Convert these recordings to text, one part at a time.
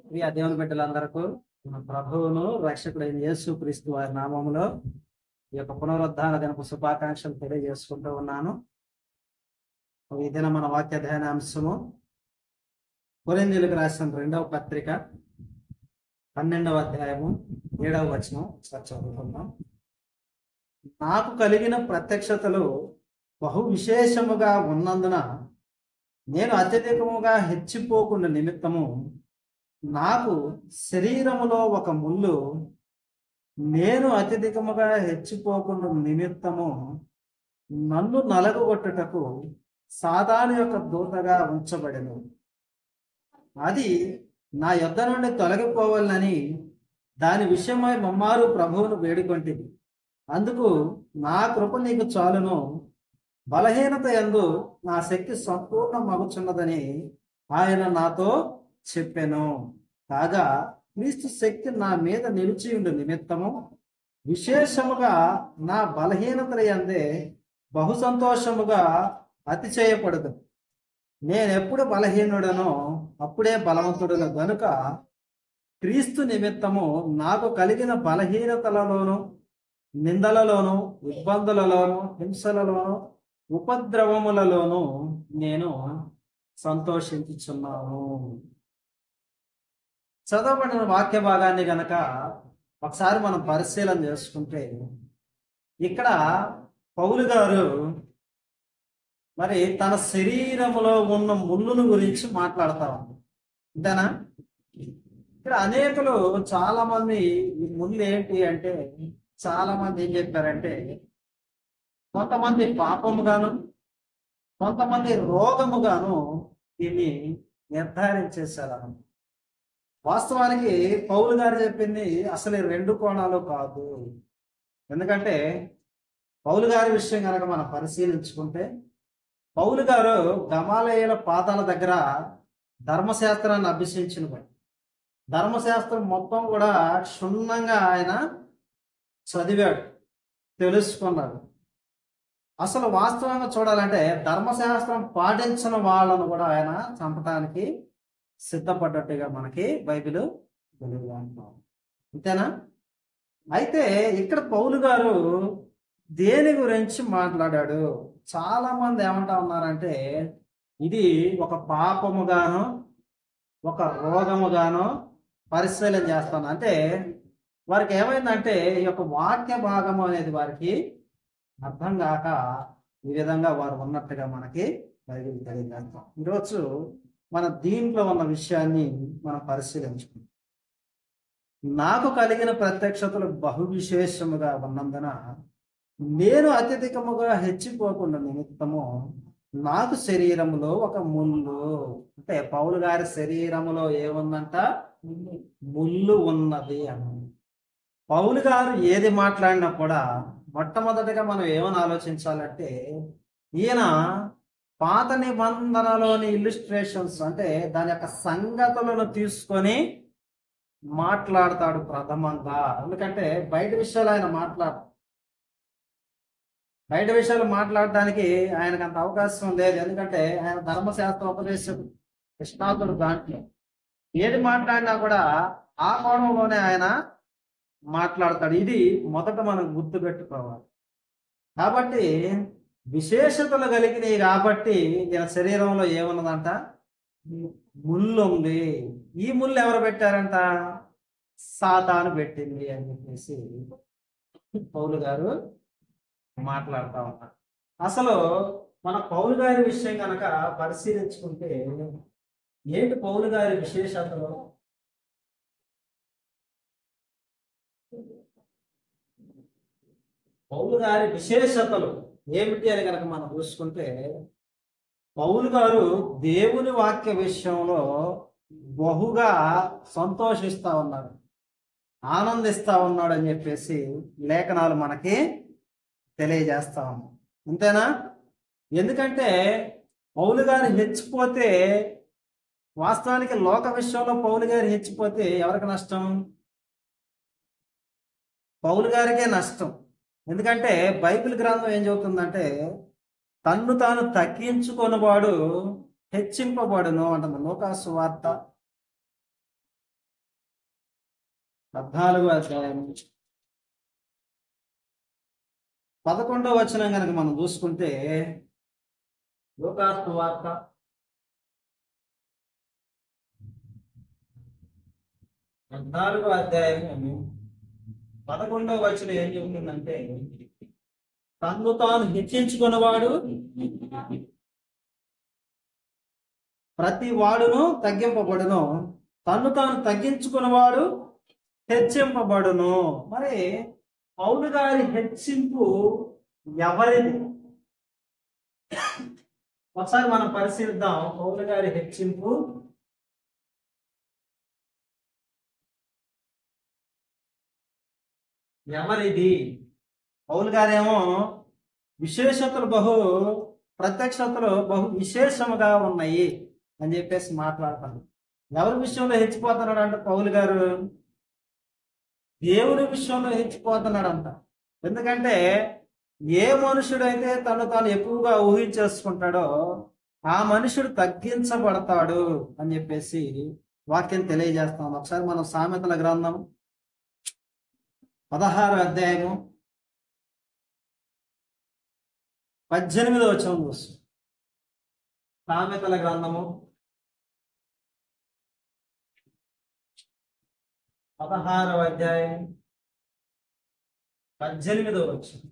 ప్రియ దేవుని బిడ్డలందరకు మన ప్రభువును రక్షకుడైన యేసు క్రీస్తు వారి నామములో ఈ యొక్క పునరుద్ధాన దినపు శుభాకాంక్షలు తెలియజేసుకుంటూ ఉన్నాను. ఈ దిన మన వాక్య ధ్యానాంశము కొరింథీయులకు రాసిన 2వ పత్రిక 12వ అధ్యాయము 7వ వచనం చదువుకుందాం. నాకు కలిగిన ప్రత్యక్షతలు బహు విశేషముగా ఉన్నందున నేను అత్యధికముగా హెచ్చిపోకుండా నిమిత్తము నాకు శరీరములో ఒక ముళ్ళు, నేను అత్యధికముగా హెచ్చిపోకుండా నిమిత్తము నన్ను నలగొట్టుటకు సాతాను యొక్క దూతగా ఉంచబడెను. అది నా యొద్ద నుండి తొలగిపోవాలని దాని విషయమై మమ్మారు ప్రభువును వేడుకొంటిని. అందుకు నా కృప నీకు చాలును, బలహీనత యందు నా శక్తి సంపూర్ణ మగుచున్నదని ఆయన నాతో చెప్పెను. కాగా క్రీస్తు శక్తి నా మీద నిలిచి ఉండు నిమిత్తము విశేషముగా నా బలహీనతల యందే బహు సంతోషముగా అతిశయపడదు. నేనెప్పుడు బలహీనుడనో అప్పుడే బలవంతుడును గనుక క్రీస్తు నిమిత్తము నాకు కలిగిన బలహీనతలలోను, నిందలలోను, ఇబ్బందులలోను, హింసలలోను, ఉపద్రవములలోను నేను సంతోషించుచున్నాను. చదవబడిన వాక్య భాగాన్ని గనక ఒకసారి మనం పరిశీలన చేసుకుంటే ఇక్కడ పౌలు గారు మరి తన శరీరములో ఉన్న ముళ్ళును గురించి మాట్లాడతా ఉన్నారు. అంతేనా? ఇక్కడ అనేకులు చాలా మంది ఈ ముళ్ళు ఏంటి అంటే చాలా మంది ఏం చెప్పారంటే కొంతమంది పాపముగాను, కొంతమంది రోగముగాను దీన్ని నిర్ధారించేశారు. వాస్తవానికి పౌలు గారు చెప్పింది అసలు 2 కోణాలు కాదు. ఎందుకంటే పౌలు గారి విషయం కనుక మనం పరిశీలించుకుంటే పౌలు గారు గమాలయేల పాదాల దగ్గర ధర్మశాస్త్రాన్ని అభ్యసించిన వాడు. ధర్మశాస్త్రం మొత్తం కూడా క్షుణ్ణంగా ఆయన చదివాడు, తెలుసుకున్నాడు. అసలు వాస్తవంగా చూడాలంటే ధర్మశాస్త్రం పాటించిన వాళ్ళను కూడా ఆయన చంపడానికి సిద్ధపడ్డట్టుగా మనకి బైబిల్ తెలియదు. అంతేనా? అయితే ఇక్కడ పౌలు గారు దేని గురించి మాట్లాడాడు? చాలా మంది ఏమంటా ఉన్నారంటే ఇది ఒక పాపముగాను, ఒక రోగముగాను పరిశీలన చేస్తాను. అంటే వారికి ఏమైందంటే ఈ యొక్క వాక్య భాగము అనేది వారికి అర్థం కాక ఈ విధంగా వారు ఉన్నట్టుగా మనకి బైబిల్ తెలియజేస్తాం. ఈరోజు మన దీంట్లో ఉన్న విషయాన్ని మనం పరిశీలించుకుంటాం. నాకు కలిగిన ప్రత్యక్షతలు బహు విశేషముగా ఉన్నందున నేను అత్యధికముగా హెచ్చిపోకుండా నిమిత్తము నాకు శరీరములో ఒక ముళ్ళు, అంటే పౌలు గారి శరీరములో ఏముందంట? ముళ్ళు ఉన్నది అని. పౌలు గారు ఏది మాట్లాడినా కూడా మొట్టమొదటిగా మనం ఏమని ఆలోచించాలంటే ఈయన పాత నిబంధనలోని ఇల్లుస్ట్రేషన్స్ అంటే దాని యొక్క సంగతులను తీసుకొని మాట్లాడతాడు ప్రథమంగా. ఎందుకంటే బయట విషయాలు ఆయన బయట విషయాలు మాట్లాడడానికి ఆయనకు అంత అవకాశం లేదు. ఎందుకంటే ఆయన ధర్మశాస్త్ర ఉపదేశం కృష్ణాతుడు. దాంట్లో ఏది మాట్లాడినా కూడా ఆ కోణంలోనే ఆయన మాట్లాడతాడు. ఇది మొదట మనం గుర్తుపెట్టుకోవాలి. కాబట్టి విశేషతలు కలిగినవి కాబట్టి ఈయన శరీరంలో ఏమున్నదంట? ముళ్ళు ఉంది. ఈ ముళ్ళు ఎవరు పెట్టారంట? సాతాను పెట్టింది అని చెప్పేసి పౌలు గారు మాట్లాడుతూ ఉన్నారు. అసలు మన పౌలు గారి విషయం కనుక పరిశీలించుకుంటే ఏంటి పౌలు గారి విశేషతలు? పౌలు గారి విశేషతలు ఏమిటి అని కనుక మనం చూసుకుంటే పౌలు గారు దేవుని వాక్య విషయంలో బహుగా సంతోషిస్తా ఉన్నాడు, ఆనందిస్తా ఉన్నాడు అని చెప్పేసి లేఖనాలు మనకి తెలియజేస్తా ఉన్నాం. అంతేనా? ఎందుకంటే పౌలు గారు హెచ్చిపోతే వాస్తవానికి లోక విషయంలో పౌలు గారు హెచ్చిపోతే ఎవరికి నష్టం? పౌలు గారికే నష్టం. ఎందుకంటే బైబిల్ గ్రంథం ఏం చెబుతుందంటే తన్ను తాను తగ్గించుకొనివాడు హెచ్చింపబడును అంటుంది. లూకా సువార్త 14వ అధ్యాయం 11వ వచనం కనుక మనం చూసుకుంటే, లూకా సువార్త 14వ అధ్యాయము 11వ వచనం ఏం చెబుతుందంటే, తన్ను తాను హెచ్చించుకున్నవాడు ప్రతి వాడును తగ్గింపబడును, తన్ను తాను తగ్గించుకున్నవాడు హెచ్చింపబడును. మరి పౌలు గారి హెచ్చింపు ఎవరిది? ఒకసారి మనం పరిశీలిద్దాం. పౌలు గారి హెచ్చింపు ఎవరిది? పౌలు గారేమో విశేషతలు ప్రత్యక్షతలు బహు విశేషముగా ఉన్నాయి అని చెప్పేసి మాట్లాడతాడు. ఎవరి విషయంలో హెచ్చిపోతున్నాడు అంటే పౌలు గారు దేవుడి విషయంలో హెచ్చిపోతున్నాడంట. ఎందుకంటే ఏ మనుషుడైతే తను తాను ఎక్కువగా ఊహించేసుకుంటాడో ఆ మనుషుడు తగ్గించబడతాడు అని చెప్పేసి వాక్యం తెలియజేస్తాం. ఒకసారి మనం సామెతల గ్రంథం 16వ అధ్యాయము 18వ వచనం చూస్తాం. సామెతల గ్రంథము 16వ అధ్యాయం 18వ వచనం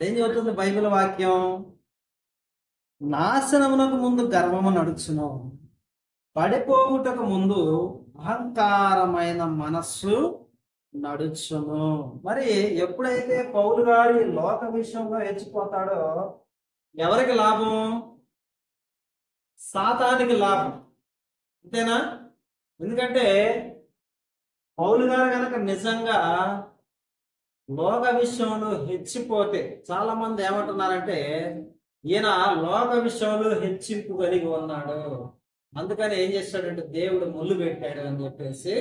ఏం చెబుతుంది బైబిల్ వాక్యం? నాశనమునకు ముందు గర్వము నడుచును, పడిపోవుటకు ముందు అహంకారమైన మనస్సు నడుచును. మరి ఎప్పుడైతే పౌలు గారి లోక విషయంలో హెచ్చిపోతాడో ఎవరికి లాభం? సాతానికి లాభం. అంతేనా? ఎందుకంటే పౌలు గారు కనుక నిజంగా లోక విషయంలో హెచ్చిపోతే, చాలా మంది ఏమంటున్నారంటే ఈయన లోక విషయంలో హెచ్చింపు కలిగి ఉన్నాడు, అందుకని ఏం చేస్తాడంటే దేవుడు ముళ్ళు పెట్టాడు అని చెప్పేసి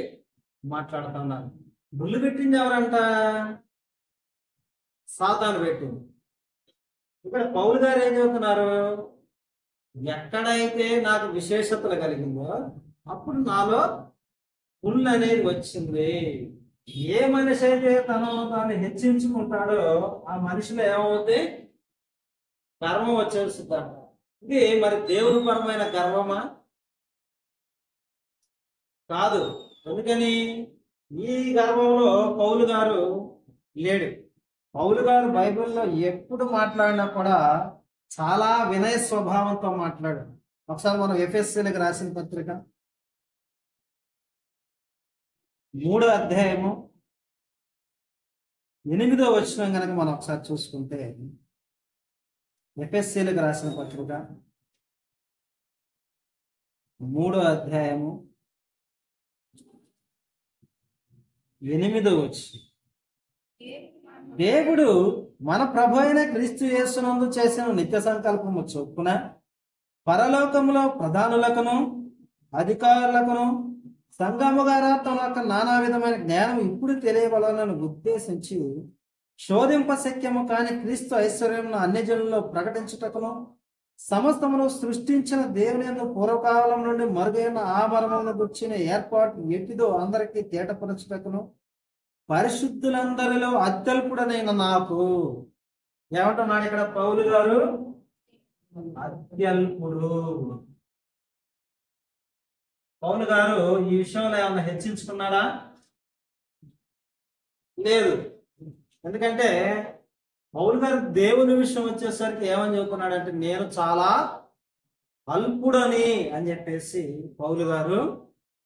మాట్లాడుతున్నారు. ముళ్ళు పెట్టింది ఎవరంట? సాతాను పెట్టింది. ఇక్కడ పౌలు గారు ఏం చెబుతున్నారు? ఎక్కడైతే నాకు విశేషతలు కలిగిందో అప్పుడు నాలో ముళ్ళు అనేది వచ్చింది. ఏ మనిషి అయితే తనను తాను హెచ్చించుకుంటాడో ఆ మనిషిలో ఏమవుతుంది? గర్వం వచ్చేస్తుందంట. ఇది మరి దేవుని పరమైన గర్వమా? కాదు. ఎందుకని? ఈ గర్వంలో పౌలు గారు లేడు. పౌలు గారు బైబిల్లో ఎప్పుడు మాట్లాడినా కూడా చాలా వినయ స్వభావంతో మాట్లాడాడు. ఒకసారి మనం ఎఫెసీలకు రాసిన పత్రిక 3వ అధ్యాయము 8వ వచనం కనుక మనం ఒకసారి చూసుకుంటే, ఎఫెసీలకు రాసిన పత్రిక 3వ అధ్యాయము 8వ వచనం, దేవుడు మన ప్రభు అయిన క్రీస్తు యేసునందు చేసిన నిత్య సంకల్పము చొప్పున పరలోకములో ప్రధానులకును అధికారులకును సంఘము గారా తన యొక్క నానా విధమైన జ్ఞానం ఇప్పుడు తెలియబడాలని ఉద్దేశించి శోధింపశక్యము కాని క్రీస్తు ఐశ్వర్యమును అన్ని జనుల్లో ప్రకటించుటకును సమస్తమును సృష్టించిన దేవుని యందు పూర్వకాలం నుండి మరుగైన ఆ మర్మమును గుర్చిన ఏర్పాటు ఎట్టిదో అందరికీ తేటపరచుటకును పరిశుద్ధులందరిలో అత్యల్పుడనైన నాకు, ఏమంటున్నాడు ఇక్కడ పౌలు గారు? అత్యల్పుడు. పౌలు గారు ఈ విషయంలో ఏమన్నా హెచ్చించుకున్నాడా? లేదు. ఎందుకంటే పౌలు గారు దేవుని విషయం వచ్చేసరికి ఏమని చెబుతున్నాడంటే నేను చాలా అల్పుడని అని చెప్పేసి పౌలు గారు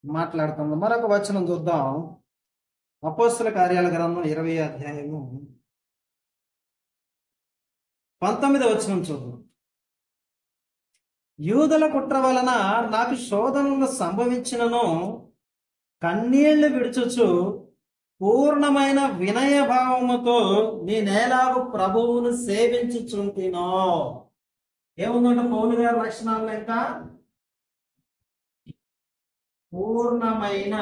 మాట్లాడుతున్నాడు. మరొక వచనం చూద్దాం. అపోస్తల కార్యాల గ్రంథం 20వ అధ్యాయము 19వ వచనం చూద్దాం. యూదుల కుట్ర వలన నాకు శోధనలు సంభవించినను కన్నీళ్లు విడుచుచు పూర్ణమైన వినయ భావముతో నేనేలాగు ప్రభువును సేవించుచుంటినో. ఏముందంటే పౌలు గారి లక్షణాలు లెక్క పూర్ణమైన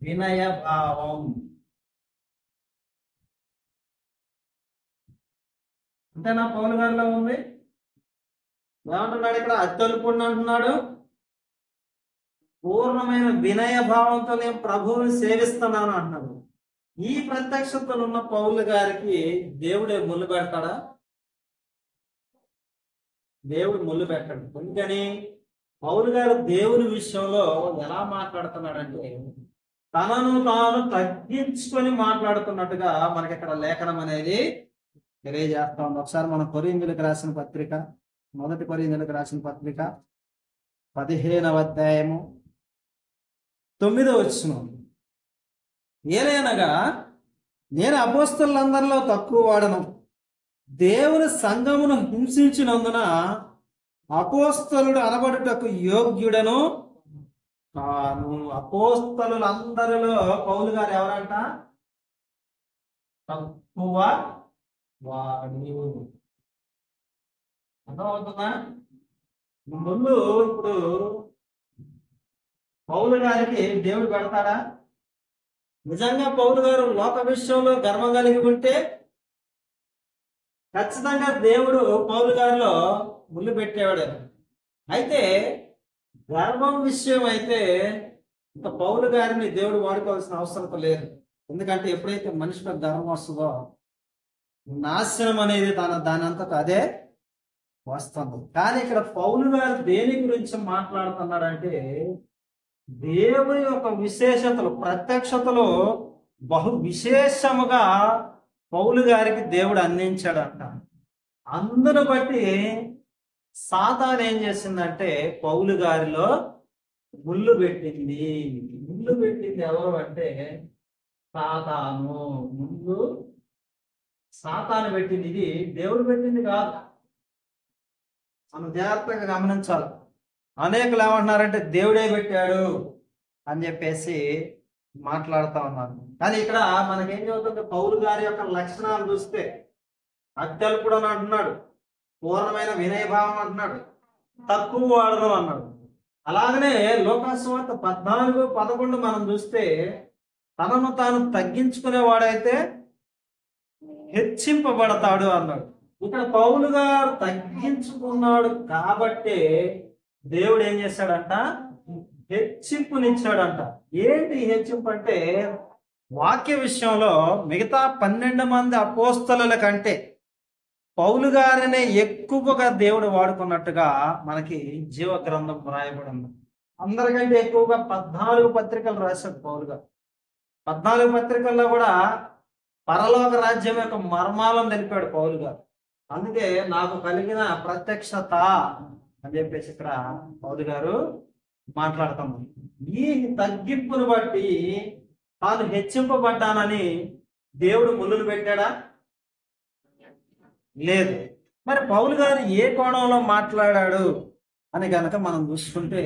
వినయ భావం. అంతేనా? పౌలు గారిలో ఉంది. ఏమంటున్నాడు ఇక్కడ? అత్యల్పుడు అంటున్నాడు, పూర్ణమైన వినయ భావంతో నేను ప్రభువుని సేవిస్తున్నాను అన్నాడు. ఈ ప్రత్యక్షతలు ఉన్న పౌలు గారికి దేవుడే ముళ్ళు పెడతాడా? దేవుడు ముళ్ళు పెట్టాడు. ఎందుకని? పౌలు గారు దేవుని విషయంలో ఎలా మాట్లాడుతున్నాడంటే తనను తాను తగ్గించుకొని మాట్లాడుతున్నట్టుగా మనకి ఇక్కడ లేఖనం అనేది తెలియజేస్తా ఉంది. ఒకసారి మనం కొరింథీయులకు రాసిన పత్రిక, మొదటి కొరింథీయులకు రాసిన పత్రిక 15వ అధ్యాయము 9వ వచనం. ఏలైనగా నేను అపోస్తలులందరిలో తక్కువ వాడను, దేవుని సంఘమును హింసించినందున అపోస్తలుడు అనబడుటకు యోగ్యుడను కాను. అపోస్తలులందరిలో పౌలు గారు ఎవరంట? తక్కువ వాడు. అర్థమవుతుందా? ముందు ఇప్పుడు పౌలు గారికి దేవుడు పెడతాడా? నిజంగా పౌలు గారు లోక విషయంలో గర్వం కలిగి ఉంటే ఖచ్చితంగా దేవుడు పౌలు గారిలో ముళ్ళు పెట్టేవాడు. అయితే గర్వం విషయం అయితే ఇంకా పౌలు గారిని దేవుడు వాడుకోవాల్సిన అవసరం లేదు. ఎందుకంటే ఎప్పుడైతే మనిషిలో గర్వం వస్తుందో నాశనం అనేది దాని అంతటా అదే వస్తుంది. కానీ ఇక్కడ పౌలు గారు దేని గురించి మాట్లాడుతున్నాడంటే దేవుని యొక్క విశేషతలు, ప్రత్యక్షతలు బహు విశేషముగా పౌలు గారికి దేవుడు అందించాడంట. అందును బట్టి సాతాను ఏం చేసిందంటే పౌలు గారిలో ముళ్ళు పెట్టింది. ముళ్ళు పెట్టింది ఎవరు అంటే సాతాను. ముళ్ళు సాతాను పెట్టింది, ఇది దేవుడు పెట్టింది కాదు. మనం జాగ్రత్తగా గమనించాలి. అనేకులు ఏమంటున్నారంటే దేవుడే పెట్టాడు అని చెప్పేసి మాట్లాడుతూ ఉన్నారు. కానీ ఇక్కడ మనకేం చెబుతుంది? పౌలు గారి యొక్క లక్షణాలు చూస్తే అత్యల్పుడు అని అంటున్నాడు, పూర్ణమైన వినయభావం అంటున్నాడు, తక్కువ వాడడం అన్నాడు. అలాగనే లోకాసువార్త 14:11 మనం చూస్తే తనను తాను తగ్గించుకునేవాడైతే హెచ్చింపబడతాడు అన్నాడు. ఇక్కడ పౌలు గారు తగ్గించుకున్నాడు కాబట్టి దేవుడు ఏం చేశాడంట? హెచ్చింపునిచ్చాడంట. ఏంటి హెచ్చింపు అంటే వాక్య విషయంలో మిగతా 12 మంది అపోస్తలుల కంటే పౌలు గారినే ఎక్కువగా దేవుడు వాడుకున్నట్టుగా మనకి జీవ గ్రంథం రాయబడి ఉంది. అందరికంటే ఎక్కువగా 14 పత్రికలు రాశాడు పౌలు గారు. 14 పత్రికల్లో కూడా పరలోక రాజ్యం యొక్క మర్మాలను తెలిపాడు పౌలు గారు. అందుకే నాకు కలిగిన ప్రత్యక్షత అని చెప్పేసి ఇక్కడ పౌలు గారు మాట్లాడతాము. ఈ తగ్గింపును బట్టి తాను హెచ్చింపబడ్డానని దేవుడు ముళ్ళులు పెట్టాడా? లేదు. మరి పౌలు గారు ఏ కోణంలో మాట్లాడాడు అని కనుక మనం చూసుకుంటే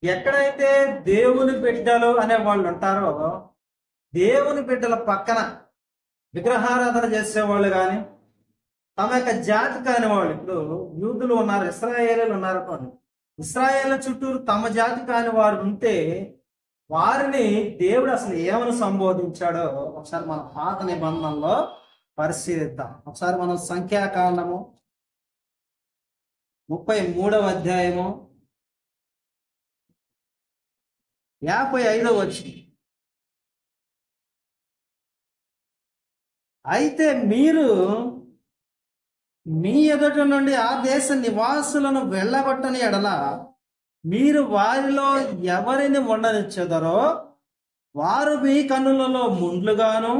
ఎక్కడైతే దేవుని బిడ్డలు అనే వాళ్ళు ఉంటారో దేవుని బిడ్డల పక్కన విగ్రహారాధన చేసేవాళ్ళు కానీ తమ యొక్క జాతి కాని వాళ్ళు, ఇప్పుడు యూదులు ఉన్నారు, ఇశ్రాయేలీలు ఉన్నారు అనుకోండి, ఇశ్రాయేలు చుట్టూరు తమ జాతి కాని వారు ఉంటే వారిని దేవుడు అసలు ఏమని సంబోధించాడో ఒకసారి మన పాత నిబంధనలో పరిశీలిద్దాం. ఒకసారి మనం సంఖ్యాకాండము 33వ అధ్యాయము 55వ వచనం. అయితే మీరు మీ ఎదుట నుండి ఆ దేశ నివాసులను వెళ్ళగొట్టని ఎడల మీరు వారిలో ఎవరిని ఉండనిచ్చెదరో వారు మీ కన్నులలో ముండ్లుగాను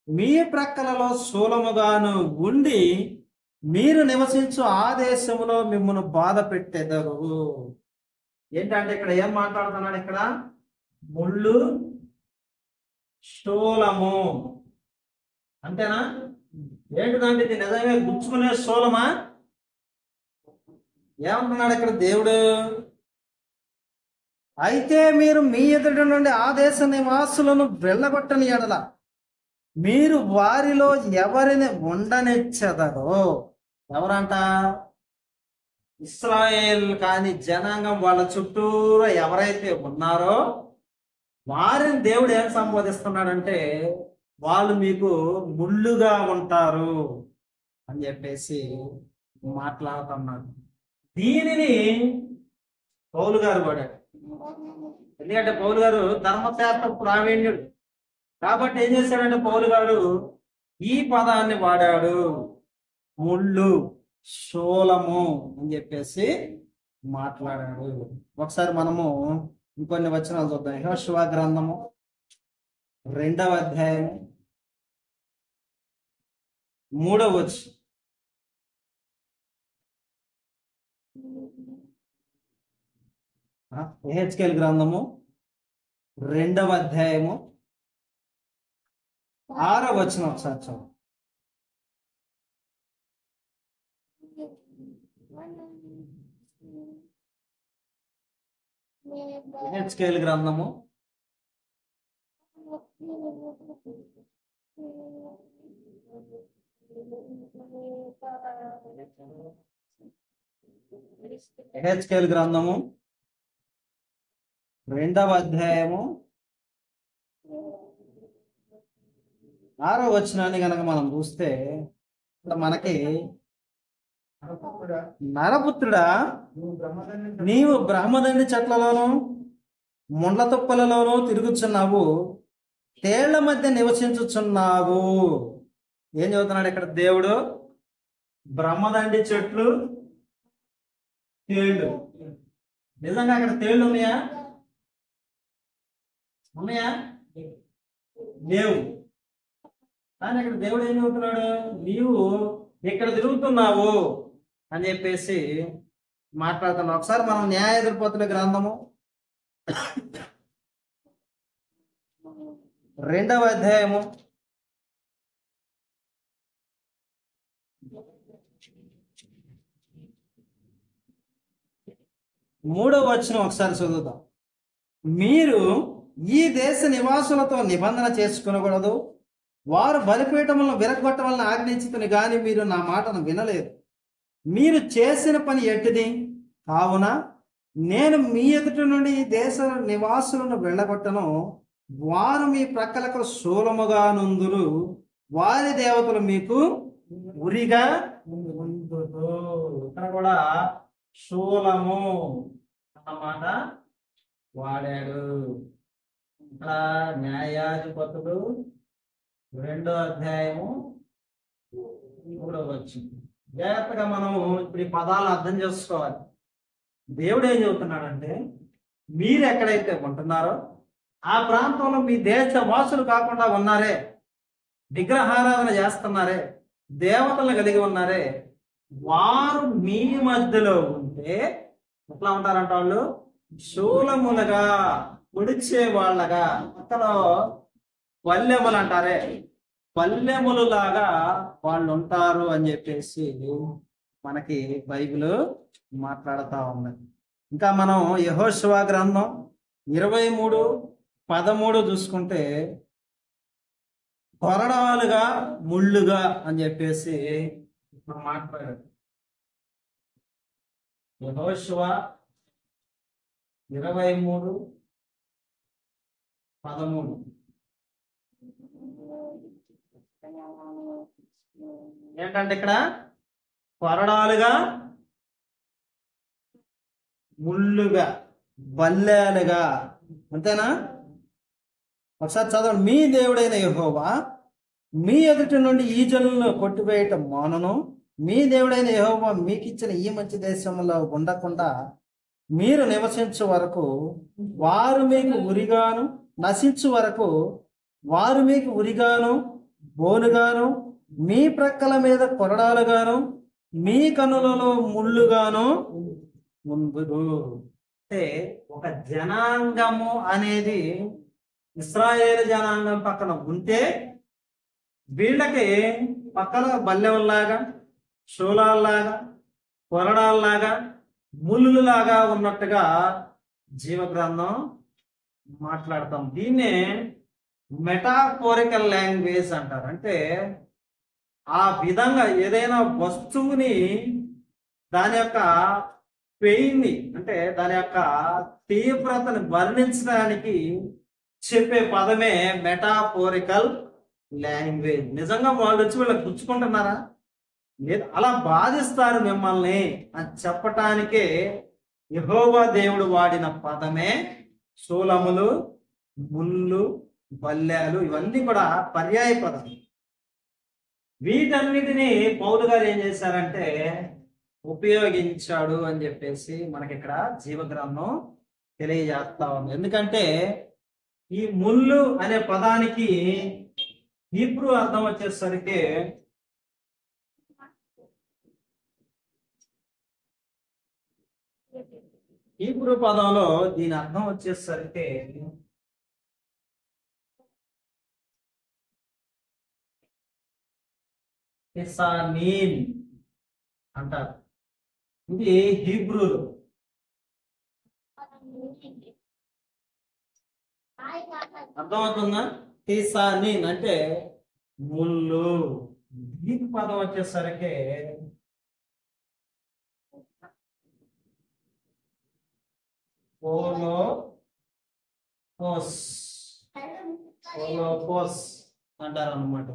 మీ ప్రక్కలలో శూలముగాను ఉండి మీరు నివసించు ఆ దేశంలో మిమ్మల్ని బాధ పెట్టెదరు. ఏంటంటే ఇక్కడ ఏం మాట్లాడుతున్నాడు? ఇక్కడ ముళ్ళు, శూలము అంతేనా? ఏంటిదంటే ఇది నిజంగా గుచ్చుకునే శూలమా? ఏమంటున్నాడు ఇక్కడ దేవుడు? అయితే మీరు మీ ఎదుట నుండి ఆ దేశ నివాసులను వెళ్ళగొట్టని ఎడల మీరు వారిలో ఎవరిని ఉండనిచ్చెదరో. ఎవరంట? ఇశ్రాయేల్ కాని జనాంగం వాళ్ళ చుట్టూరా ఎవరైతే ఉన్నారో వారిని దేవుడు ఏం సంబోధిస్తున్నాడంటే వాళ్ళు మీకు ముళ్ళుగా ఉంటారు అని చెప్పేసి మాట్లాడుతున్నాడు. దీనిని పౌలు గారు వాడాడు. ఎందుకంటే పౌలు గారు ధర్మశాస్త్ర ప్రావీణ్యుడు కాబట్టి ఏం చేశాడంటే పౌలు గారు ఈ పదాన్ని వాడాడు, ముళ్ళు, శూలము అని చెప్పేసి మాట్లాడాడు. ఒకసారి మనము ఇంకొన్ని వచనాలు చూద్దాం. యెహోషువ గ్రంథము 2వ అధ్యాయం 3వ వచనం. యెహెజ్కేలు గ్రంథము 2వ అధ్యాయము 6వ వచనం ఒకసారి చదువు. యెహెజ్కేలు గ్రంథము 2వ అధ్యాయము 6వ వచనాన్ని కనుక మనం చూస్తే మనకి నరపుత్రుడా, నీవు బ్రహ్మదండి చెట్లలోను ముండ్ల తుప్పలలోనూ తిరుగుచున్నావు, తేళ్ల మధ్య నివసించుచున్నావు. ఏం చదువుతున్నాడు ఇక్కడ దేవుడు? బ్రహ్మదండి చెట్లు, తేళ్లు. నిజంగా అక్కడ తేళ్లు ఉన్నాయా? ఉన్నాయా? లేవు. కానీ అక్కడ దేవుడు ఏం చెబుతున్నాడు? నీవు ఇక్కడ తిరుగుతున్నావు అని చెప్పేసి మాట్లాడుతున్నావు. ఒకసారి మనం న్యాయాధిపతుల గ్రంథము 2వ అధ్యాయము 3వ వచనం ఒకసారి చదువుదాం. మీరు ఈ దేశ నివాసులతో నిబంధన చేసుకునకూడదు, వారు బలిపీఠములను విరగొట్టవలన ఆజ్ఞించుకుని గాని మీరు నా మాటను వినలేదు. మీరు చేసిన పని ఎట్టిది? కావున నేను మీ ఎదుటి నుండి ఈ దేశ నివాసులను వెళ్ళగొట్టను, వారు మీ ప్రక్కలకు శూలముగా నుందురు, వారి దేవతలు మీకు ఉరిగా ఉందురు. ఇక్కడ కూడా శూలము అన్నమాట వాడాడు. ఇక్కడ న్యాయాధిపతులు 2వ అధ్యాయము 3వ వచనం. జాగ్రత్తగా మనం ఇప్పుడు ఈ పదాలను అర్థం చేసుకోవాలి. దేవుడు ఏం చెబుతున్నాడంటే, మీరు ఎక్కడైతే ఉంటున్నారో ఆ ప్రాంతంలో మీ దేశ వాసులు కాకుండా ఉన్నారే, విగ్రహారాధన చేస్తున్నారే, దేవతలను కలిగి ఉన్నారే, వారు మీ మధ్యలో ఉంటే ఎట్లా ఉంటారంట? వాళ్ళు శూలములుగా, పొడిచే వాళ్ళగా, అక్కడ పల్లెములు అంటారే, పల్లెములు లాగా వాళ్ళు ఉంటారు అని చెప్పేసి మనకి బైబిల్ మాట్లాడుతూ ఉంది. ఇంకా మనం యెహోషువ గ్రంథం 23:13 చూసుకుంటే కొరడాలుగా, ముళ్ళుగా అని చెప్పేసి ఇప్పుడు మాట్లాడాడు. యెహోషువ 23:13 ఏంటంటే ఇక్కడ కొరడాలుగా, ముళ్ళుగా, బల్లేలుగా, అంతేనా? ఒకసారి చదవండి. మీ దేవుడైన యెహోవా మీ ఎదుటి నుండి ఈ జనులను కొట్టివేయటం మానును, మీ దేవుడైన యెహోవా మీకు ఇచ్చిన ఈ మంచి దేశంలో ఉండకుండా మీరు నివసించు వరకు వారు మీకు ఉరిగాను, నశించు వరకు వారు మీకు ఉరిగాను, బోనుగాను, మీ ప్రక్కల మీద కొరడాలుగాను, మీ కనులలో ముళ్ళుగాను ఉందురు. అంటే ఒక జనాంగము అనేది ఇశ్రాయేలు జనాంగం పక్కన ఉంటే వీళ్ళకి పక్కన బల్లెంలాగా, శూలాల్లాగా, కొరడాల్లాగా, ముళ్ళులాగా ఉన్నట్టుగా జీవగ్రంథం మాట్లాడతాం. దీన్నే మెటాఫోరికల్ లాంగ్వేజ్ అంటారు. అంటే ఆ విధంగా ఏదైనా వస్తువుని దాని యొక్క పెయిన్ని, అంటే దాని యొక్క తీవ్రతను వర్ణించడానికి చెప్పే పదమే మెటాఫోరికల్ లాంగ్వేజ్. నిజంగా వాళ్ళు వచ్చి వీళ్ళకి గుచ్చుకుంటున్నారా? లేదు, అలా బాధిస్తారు మిమ్మల్ని అని చెప్పటానికే యెహోవా దేవుడు వాడిన పదమే శూలములు, ముళ్ళు, బల్లేలు, ఇవన్నీ కూడా పర్యాయ పదం. వీటన్నిటిని పౌలు గారు ఏం చేశారంటే ఉపయోగించాడు అని చెప్పేసి మనకి ఇక్కడ జీవగ్రంథం తెలియజేస్తా ఉంది. ఎందుకంటే ఈ ముళ్ళు అనే పదానికి హీబ్రూ అర్థం వచ్చేసరికి హీబ్రూ పదంలో దీని అర్థం వచ్చేసరికి హిసానీన్ అంటారు. ఇది హీబ్రూలో. అర్థమవుతుందా? హిసానీన్ అంటే ముళ్ళు. గ్రీక్ పదం వచ్చేసరికి కోలోపోస్ అంటారు అన్నమాట.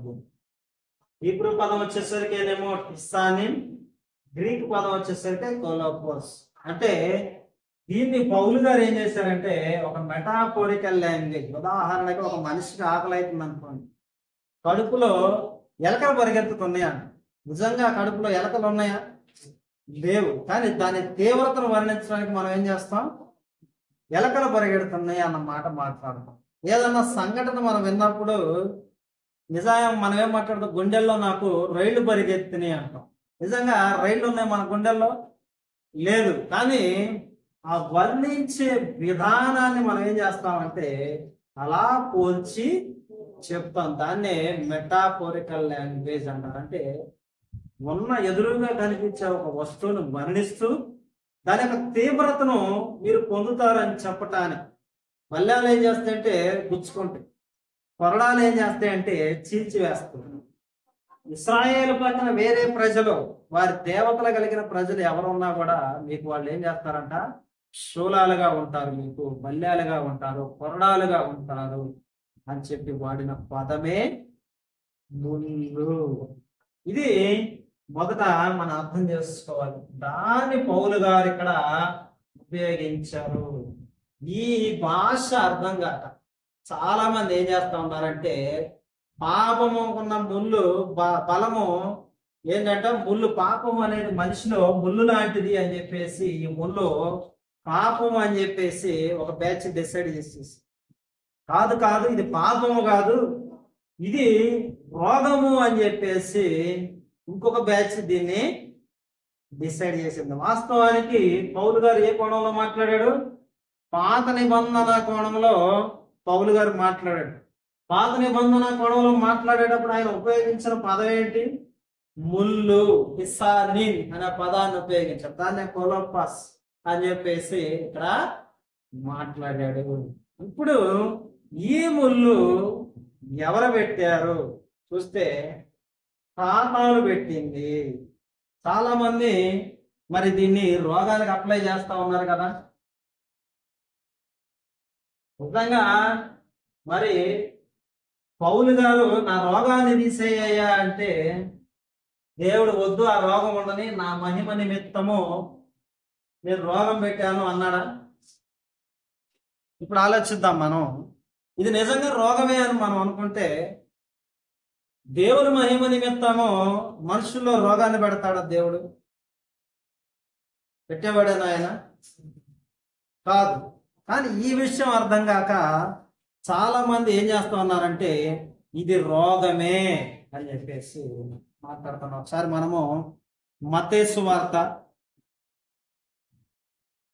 హీబ్రూ పదం వచ్చేసరికి ఏమో హిసానిన్, గ్రీక్ పదం వచ్చేసరికి కోలోపోస్. అంటే దీన్ని పౌలు గారు ఏం చేశారంటే ఒక మెటాఫోరికల్ లాంగ్వేజ్. ఉదాహరణకి ఒక మనిషికి ఆకలి అవుతుంది అనుకోండి, కడుపులో ఎలకలు పరిగెత్తుతున్నాయా? నిజంగా కడుపులో ఎలకలు ఉన్నాయా? లేవు. కానీ దాని తీవ్రతను వర్ణించడానికి మనం ఏం చేస్తాం? ఎలకలు పరిగెడుతున్నాయి అన్న మాట మాట్లాడతాం. ఏదన్నా సంఘటన మనం విన్నప్పుడు నిజాయం మనం ఏం మాట్లాడతాం? గుండెల్లో నాకు రైళ్లు పరిగెత్తినాయి అంటాం. నిజంగా రైళ్లు ఉన్నాయి మన గుండెల్లో? లేదు. కానీ ఆ వర్ణించే విధానాన్ని మనం ఏం చేస్తామంటే అలా పోల్చి చెప్తాం. దాన్నే మెటాఫోరికల్ లాంగ్వేజ్ అంటారు. అంటే ఉన్న ఎదురుగా కనిపించే ఒక వస్తువును వర్ణిస్తూ దాని యొక్క తీవ్రతను మీరు పొందుతారని చెప్పటానికి. మల్యాలు ఏం చేస్తాయంటే గుచ్చుకుంటాయి, కొరడాలు ఏం చేస్తాయంటే చీల్చివేస్తాయి. ఇశ్రాయేలు పక్కన వేరే ప్రజలు, వారి దేవతలు కలిగిన ప్రజలు ఎవరున్నా కూడా మీకు వాళ్ళు ఏం చేస్తారంట? శూలాలుగా ఉంటారు, మీకు బల్యాలుగా ఉంటారు, కొరడాలుగా ఉంటారు అని చెప్పి వాడిన పదమే ముళ్ళు. ఇది మొదట మనం అర్థం చేసుకోవాలి. దాన్ని పౌలు గారు ఇక్కడ ఉపయోగించారు. ఈ భాష అర్థం కాక చాలా మంది ఏం చేస్తా ఉన్నారంటే పాపము ఉన్న ముళ్ళు బలము ఏంటంటే ముళ్ళు పాపం అనేది మనిషిలో ముళ్ళు లాంటిది అని చెప్పేసి ఈ ముళ్ళు పాపము అని చెప్పేసి ఒక బ్యాచ్ డిసైడ్ చేసేసి, కాదు కాదు ఇది పాపము కాదు, ఇది రోగము అని చెప్పేసి ఇంకొక బ్యాచ్ దీన్ని డిసైడ్ చేసింది. వాస్తవానికి పౌలు గారు ఏ కోణంలో మాట్లాడాడు? పాత నిబంధన కోణంలో పౌలు గారు మాట్లాడాడు. పాత నిబంధన కోణంలో మాట్లాడేటప్పుడు ఆయన ఉపయోగించిన పదం ఏంటి? ముళ్ళు, హిసానిన్ అనే పదాన్ని ఉపయోగించారు. దాన్ని కోలోపాస్ అని చెప్పేసి ఇక్కడ మాట్లాడాడు. ఇప్పుడు ఈ ముళ్ళు ఎవరు పెట్టారు చూస్తే సాతాను పెట్టింది. చాలా మంది మరి దీన్ని రోగాలకు అప్లై చేస్తా ఉన్నారు కదా. నిజంగా మరి పౌలు గారు నా రోగాన్ని తీసేయ్యా అంటే దేవుడు వద్దు, ఆ రోగం ఉండని, నా మహిమ నిమిత్తము నేను రోగం పెట్టాను అన్నాడా? ఇప్పుడు ఆలోచిద్దాం మనం. ఇది నిజంగా రోగమే అని మనం అనుకుంటే దేవుని మహిమ నిమిత్తము మనుషుల్లో రోగాన్ని పెడతాడా దేవుడు? పెట్టేవాడేనా ఆయన? కాదు. కానీ ఈ విషయం అర్థం కాక చాలా మంది ఏం చేస్తా ఉన్నారంటే ఇది రోగమే అని చెప్పేసి మాట్లాడుతున్నాం. ఒకసారి మనము మత్తయి సువార్త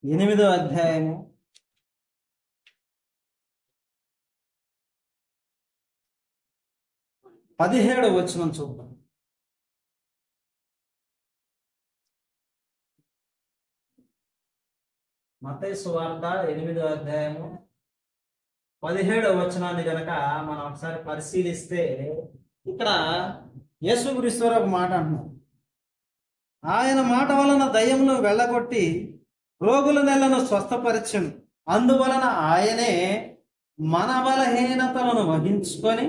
8వ అధ్యాయము 17వ వచనం చూద్దాం. మత్తయి సువార్త 8వ అధ్యాయము 17వ వచనాన్ని గనక మనం ఒకసారి పరిశీలిస్తే ఇక్కడ యేసుక్రీస్తు ఒక మాట అంటున్నాం. ఆయన మాట వలన దయ్యమును వెళ్ళగొట్టి రోగుల నెలను స్వస్థపరిచెను. అందువలన ఆయనే మన బలహీనతలను వహించుకొని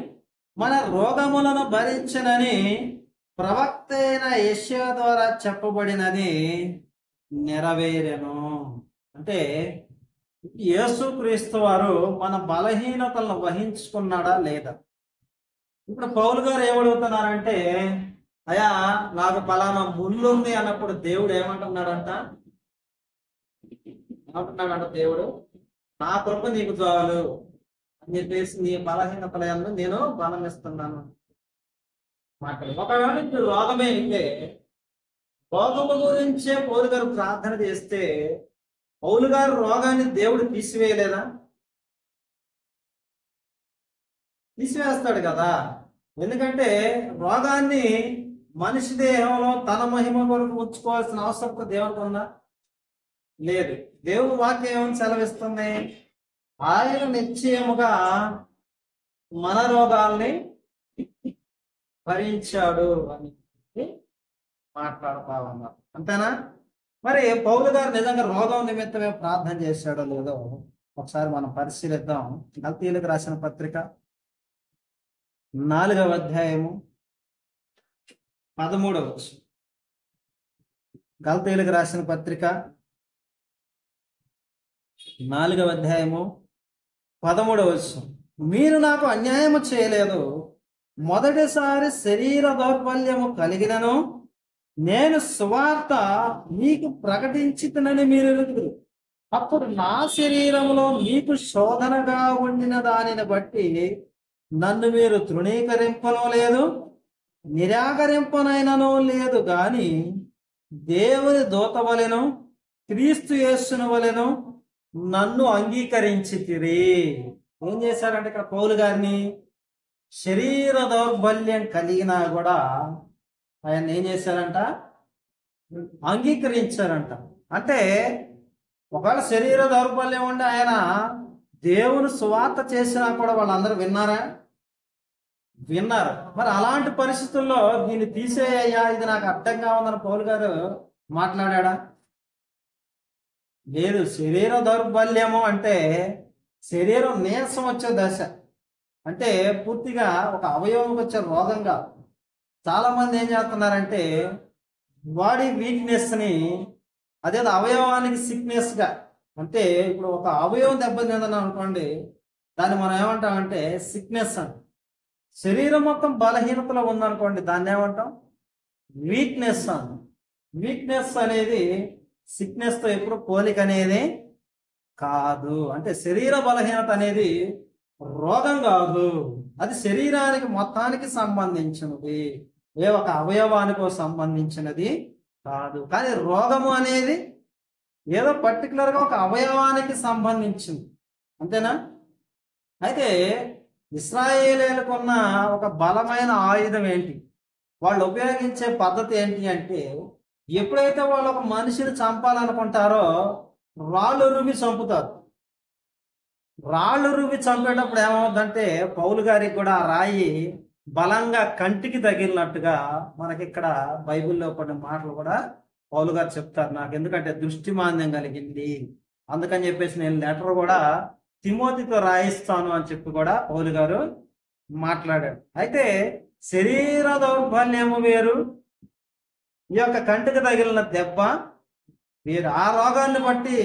మన రోగములను భరించనని ప్రవక్త అయిన యెషయా ద్వారా చెప్పబడినది నెరవేరెను. అంటే యేసుక్రీస్తు వారు మన బలహీనతలను వహించుకున్నాడా లేదా? ఇప్పుడు పౌలు గారు ఏమడుగుతున్నారంటే, అయ్యా నాకు పలానా ముళ్ళు ఉంది అన్నప్పుడు దేవుడు ఏమంటున్నాడంట? ఏమంటున్నాడంట దేవుడు? నా కృప నీకు చాలు అని చెప్పేసి నీ బలహీనతలందు నేను బలం ఇస్తున్నాను మాట్లాడు. ఒకవేళ ఇప్పుడు రోగమే అయితే రోగము గురించే పౌలు గారు ప్రార్థన చేస్తే పౌలు గారు రోగాన్ని దేవుడు తీసివేయలేదా? తీసివేస్తాడు కదా. ఎందుకంటే రోగాన్ని మనిషి దేహంలో తన మహిమ కొరకు ఉంచుకోవాల్సిన అవసరం దేవుడికి ఉందా? లేదు. దేవుని వాక్యం ఏమని సెలవిస్తుంది? ఆయన నిశ్చయముగా మన రోగాల్ని భరించాడు అని మాట్లాడుతా ఉన్నారు. అంతేనా? మరి పౌలు గారు నిజంగా రోగం నిమిత్తమే ప్రార్థన చేశాడో లేదో ఒకసారి మనం పరిశీలిద్దాం. గల్తీయులకు రాసిన పత్రిక 4వ అధ్యాయము 13వ వచనం. గల్తీయులకు రాసిన పత్రిక 4వ అధ్యాయము 13వ వచనం. మీరు నాకు అన్యాయము చేయలేదు, మొదటిసారి శరీర దౌర్బల్యము కలిగినను నేను సువార్త మీకు ప్రకటించితనని మీరు ఎరుగుదురు. అప్పుడు నా శరీరములో మీకు శోధనగా ఉండిన దానిని బట్టి నన్ను మీరు తృణీకరింపనో లేదు, నిరాకరింపనైనను లేదు, గాని దేవుని దూత వలెను క్రీస్తు యేసును వలెను నన్ను అంగీకరించితిరి. ఏం చేశారంటే ఇక్కడ పౌలు గారిని శరీర దౌర్బల్యం కలిగినా కూడా ఆయన ఏం చేశారంట? అంగీకరించారంట. అంటే ఒకవేళ శరీర దౌర్బల్యం ఉండి ఆయన దేవుని సువార్త చేసినా కూడా వాళ్ళందరూ విన్నారా? విన్నారు. మరి అలాంటి పరిస్థితుల్లో దీన్ని తీసేయ్యా, ఇది నాకు అడ్డంగా ఉందని పౌలు గారు మాట్లాడా? లేదు. శరీర దౌర్బల్యము అంటే శరీరం నీరసం వచ్చే దశ, అంటే పూర్తిగా ఒక అవయవంకి వచ్చే రోగంగా. చాలా మంది ఏం చేస్తున్నారంటే బాడీ వీక్నెస్ని అదేదో అవయవానికి సిక్నెస్గా, అంటే ఇప్పుడు ఒక అవయవం దెబ్బతిందని అనుకోండి, దాన్ని మనం ఏమంటామంటే సిక్నెస్ అని. శరీరం మొత్తం బలహీనతలో ఉందనుకోండి, దాన్ని ఏమంటాం? వీక్నెస్ అని. వీక్నెస్ అనేది సిక్నెస్తో ఎప్పుడు పోలిక అనేది కాదు. అంటే శరీర బలహీనత అనేది రోగం కాదు, అది శరీరానికి మొత్తానికి సంబంధించినది, ఏ ఒక అవయవానికో సంబంధించినది కాదు. కానీ రోగము అనేది ఏదో పర్టికులర్గా ఒక అవయవానికి సంబంధించింది. అంతేనా? అయితే ఇశ్రాయేలీయులకు ఉన్న ఒక బలమైన ఆయుధం ఏంటి? వాళ్ళు ఉపయోగించే పద్ధతి ఏంటి అంటే, ఎప్పుడైతే వాళ్ళు ఒక మనిషిని చంపాలనుకుంటారో రాళ్ళు రువి చంపుతారు. రాళ్ళు రువి చంపేటప్పుడు ఏమవుతుందంటే పౌలు గారికి కూడా ఆ రాయి బలంగా కంటికి తగిలినట్టుగా మనకి ఇక్కడ బైబిల్లో కొన్ని మాటలు కూడా పౌలు గారు చెప్తారు. నాకు ఎందుకంటే దృష్టిమాంద్యం కలిగింది, అందుకని చెప్పేసి నేను లెటర్ కూడా తిమోతితో రాయిస్తాను అని చెప్పి కూడా పౌలు గారు మాట్లాడాడు. అయితే శరీర దౌర్బల్యము వేరు, ఈ యొక్క కంటికి తగిలిన దెబ్బ వేరు. ఆ రోగాన్ని బట్టి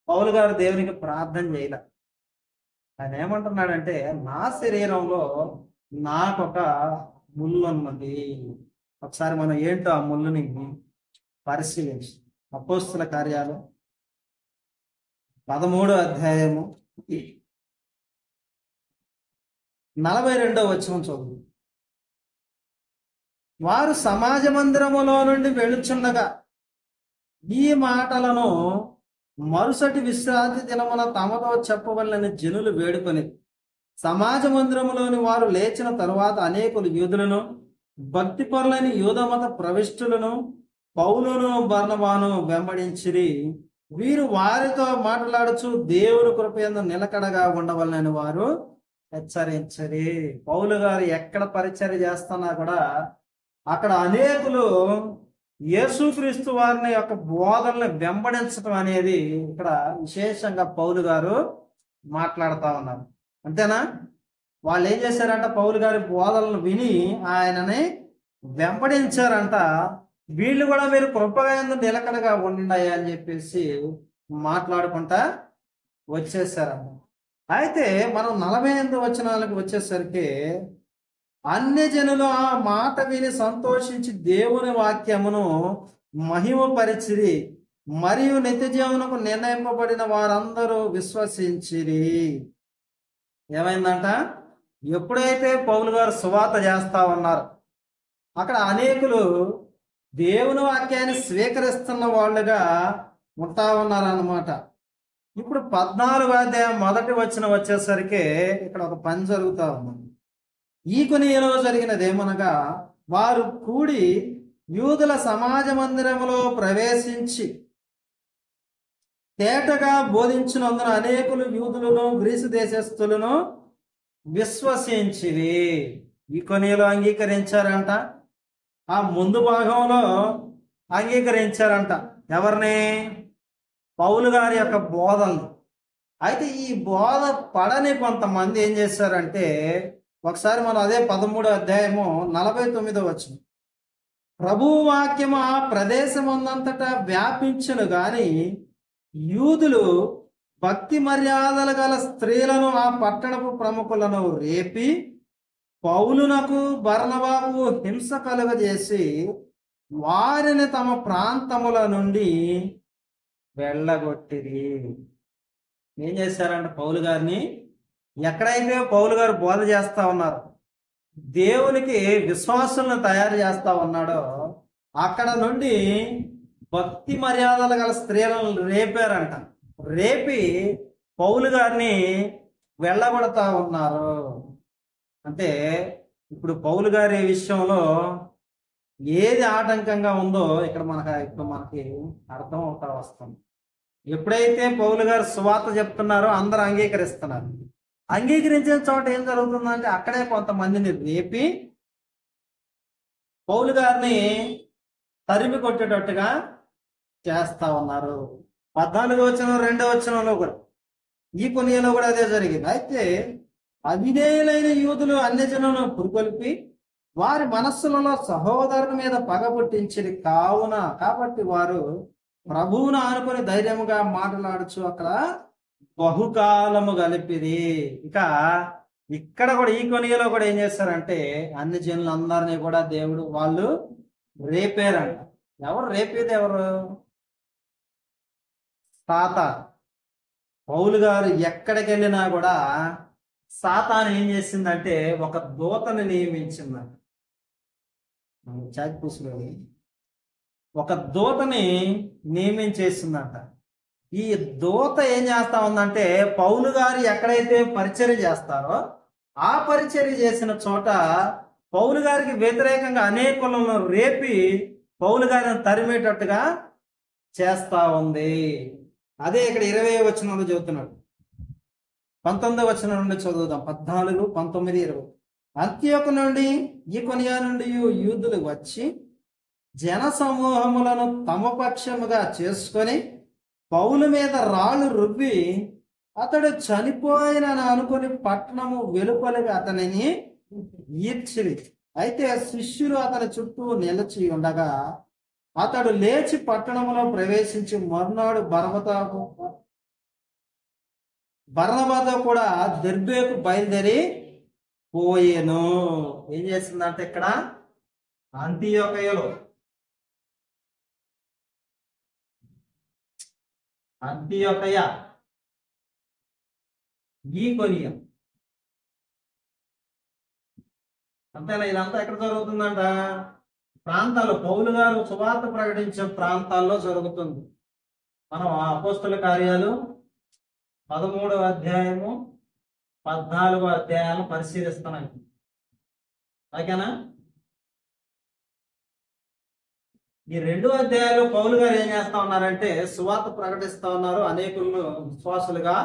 పౌలు గారు దేవునికి ప్రార్థన చేయలే. ఆయన ఏమంటున్నాడంటే నా శరీరంలో నాకొక ముళ్ళు ఉన్నది. ఒకసారి మనం ఏంటో ఆ ముళ్ళుని పరిశీలించి అపోస్తుల కార్యాలు 13వ అధ్యాయము 42వ వచనం చదువు. వారు సమాజ మందిరములో నుండి వెళుచుండగా ఈ మాటలను మరుసటి విశ్రాంతి దినమున తమతో చెప్పవలనని జనులు వేడుకొని, సమాజ మందిరములోని వారు లేచిన తరువాత అనేకులు యూదులను భక్తిపరులైన యూదమత ప్రవిష్టులను పౌలును బర్నబాను వెంబడించిరి. వీరు వారితో మాట్లాడుచు దేవుని కృపయందు నిలకడగా ఉండవలనని వారు హెచ్చరించరి. పౌలు గారు ఎక్కడ పరిచర్య చేస్తున్నా కూడా అక్కడ అనేకులు యేసుక్రీస్తు వారిని యొక్క బోధనని వెంబడించడం అనేది ఇక్కడ విశేషంగా పౌలు గారు మాట్లాడుతూ ఉన్నారు. అంతేనా? వాళ్ళు ఏం చేశారంట? పౌలు గారి బోధనలు విని ఆయనని వెంబడించారంట. వీళ్ళు కూడా మీరు కృపయందు నిలకడగా ఉండండి అని చెప్పేసి మాట్లాడుకుంటా వచ్చేసారమ్మ. అయితే మనం 48 వచనాలకు వచ్చేసరికి అన్యజనులు ఆ మాట విని సంతోషించి దేవుని వాక్యమును మహిమపరిచిరి, మరియు నిత్యజీవనకు నిర్ణయింపబడిన వారందరూ విశ్వసించిరి. ఏమైందంట? ఎప్పుడైతే పౌలు గారు సువార్త చేస్తా ఉన్నారు, అక్కడ అనేకులు దేవుని వాక్యాన్ని స్వీకరిస్తున్న వాళ్ళుగా ఉంటా ఉన్నారన్నమాట. ఇప్పుడు 14వ అధ్యాయం 1వ వచనం వచ్చేసరికి ఇక్కడ ఒక పని జరుగుతా ఉంది. ఈకొనియలో జరిగినదేమనగా, వారు కూడి యూదుల సమాజ మందిరములో ప్రవేశించి తేటగా బోధించినందున అనేకులు యూదులను గ్రీసు దేశస్థులను విశ్వసించిరి. ఈకొనియలో అంగీకరించారంట, ఆ ముందు భాగంలో అంగీకరించారంట. ఎవరిని? పౌలు గారి యొక్క బోధనలు. అయితే ఈ బోధ పడని కొంతమంది ఏం చేశారంటే, ఒకసారి మనం అదే 13వ అధ్యాయము 49వ వచనం, ప్రభువు వాక్యము ఆ ప్రదేశమందంతటా వ్యాపించును గాని యూదులు భక్తి మర్యాదలు గల స్త్రీలను ఆ పట్టణపు ప్రముఖులను రేపి పౌలునకు బర్నబాకు హింస కలుగజేసి వారిని తమ ప్రాంతముల నుండి వెళ్ళగొట్టిరి. ఏం చేశారంటే, పౌలు గారిని ఎక్కడైతే పౌలు గారు బోధ చేస్తా ఉన్నారు, దేవునికి విశ్వాసులను తయారు చేస్తా ఉన్నాడో అక్కడ నుండి భక్తి మర్యాదలు గల స్త్రీలను రేపారంట. రేపి పౌలు గారిని వెళ్ళగొడతా ఉన్నారు. అంటే ఇప్పుడు పౌలు గారి విషయంలో ఏది ఆటంకంగా ఉందో ఇక్కడ మనకి అర్థం అవుతా వస్తుంది. ఎప్పుడైతే పౌలు గారు సువార్త చెప్తున్నారో అందరూ అంగీకరిస్తున్నారు. అంగీకరించిన చోట ఏం జరుగుతుందంటే, అక్కడే కొంతమందిని రేపి పౌలు గారిని తరిమి కొట్టేటట్టుగా చేస్తా ఉన్నారు. 14వ వచనం 2వ వచనంలో కూడా, ఈ కొనియలో కూడా అదే జరిగింది. అయితే అవిధేయులైన యూదులు అన్యజనులను పురుకొల్పి వారి మనస్సులలో సహోదరుని మీద పగ పుట్టించిరి. కాబట్టి వారు ప్రభువును ఆనుకొని ధైర్యముగా మాట్లాడుచు అక్కడ బహుకాలము గలిపిది. ఇక ఇక్కడ కూడా ఈ కొనియలో కూడా ఏం చేస్తారంటే, అన్ని జనులందరినీ కూడా దేవుడు వాళ్ళు రేపారంట. ఎవరు రేపేది? ఎవరు? సాతాను. పౌలు గారు ఎక్కడికి వెళ్ళినా కూడా సాతాను ఏం చేసిందంటే ఒక దూతని నియమించిందంట. ఒక దూతని నియమించేసిందంట. ఈ దూత ఏం చేస్తా ఉందంటే, పౌలు గారు ఎక్కడైతే పరిచర్య చేస్తారో ఆ పరిచర్య చేసిన చోట పౌలు గారికి వ్యతిరేకంగా అనేకులను రేపి పౌలు గారిని తరిమేటట్టుగా చేస్తా ఉంది. అదే ఇక్కడ 20వ వచనంలో చదువుతున్నాడు. 19వ వచనం నుండి చదువుదాం. 14, 19, 20. అంత్యోకు నుండి ఈకొనియ నుండి యూదులు వచ్చి జన సమూహములను తమ పక్షముగా చేసుకొని పౌలు మీద రాళ్ళు రువ్వి అతడు చనిపోయినని అనుకుని పట్టణము వెలుపలిగా అతనిని ఈడ్చిరి. అయితే శిష్యులు అతని చుట్టూ నిలిచి ఉండగా అతడు లేచి పట్టణంలో ప్రవేశించి మర్నాడు బర్నబాతో కూడా దెర్బేకు బయలుదేరి పోయేను. ఏం చేసిందంటే ఇక్కడ అంతియోకయలో ఈకొనియ అంతేనా? ఇదంతా ఎక్కడ జరుగుతుందంట? ప్రాంతాల్లో, పౌలు గారు సువార్త ప్రకటించే ప్రాంతాల్లో జరుగుతుంది. మనం అపోస్తల కార్యాలు 13వ అధ్యాయము 14వ అధ్యాయాలను పరిశీలిస్తున్నాం. ఓకేనా? ఈ 2 అధ్యాయాలు పౌలు గారు ఏం చేస్తా ఉన్నారంటే సువార్త ప్రకటిస్తా ఉన్నారు, అనేకులను విశ్వాసులుగా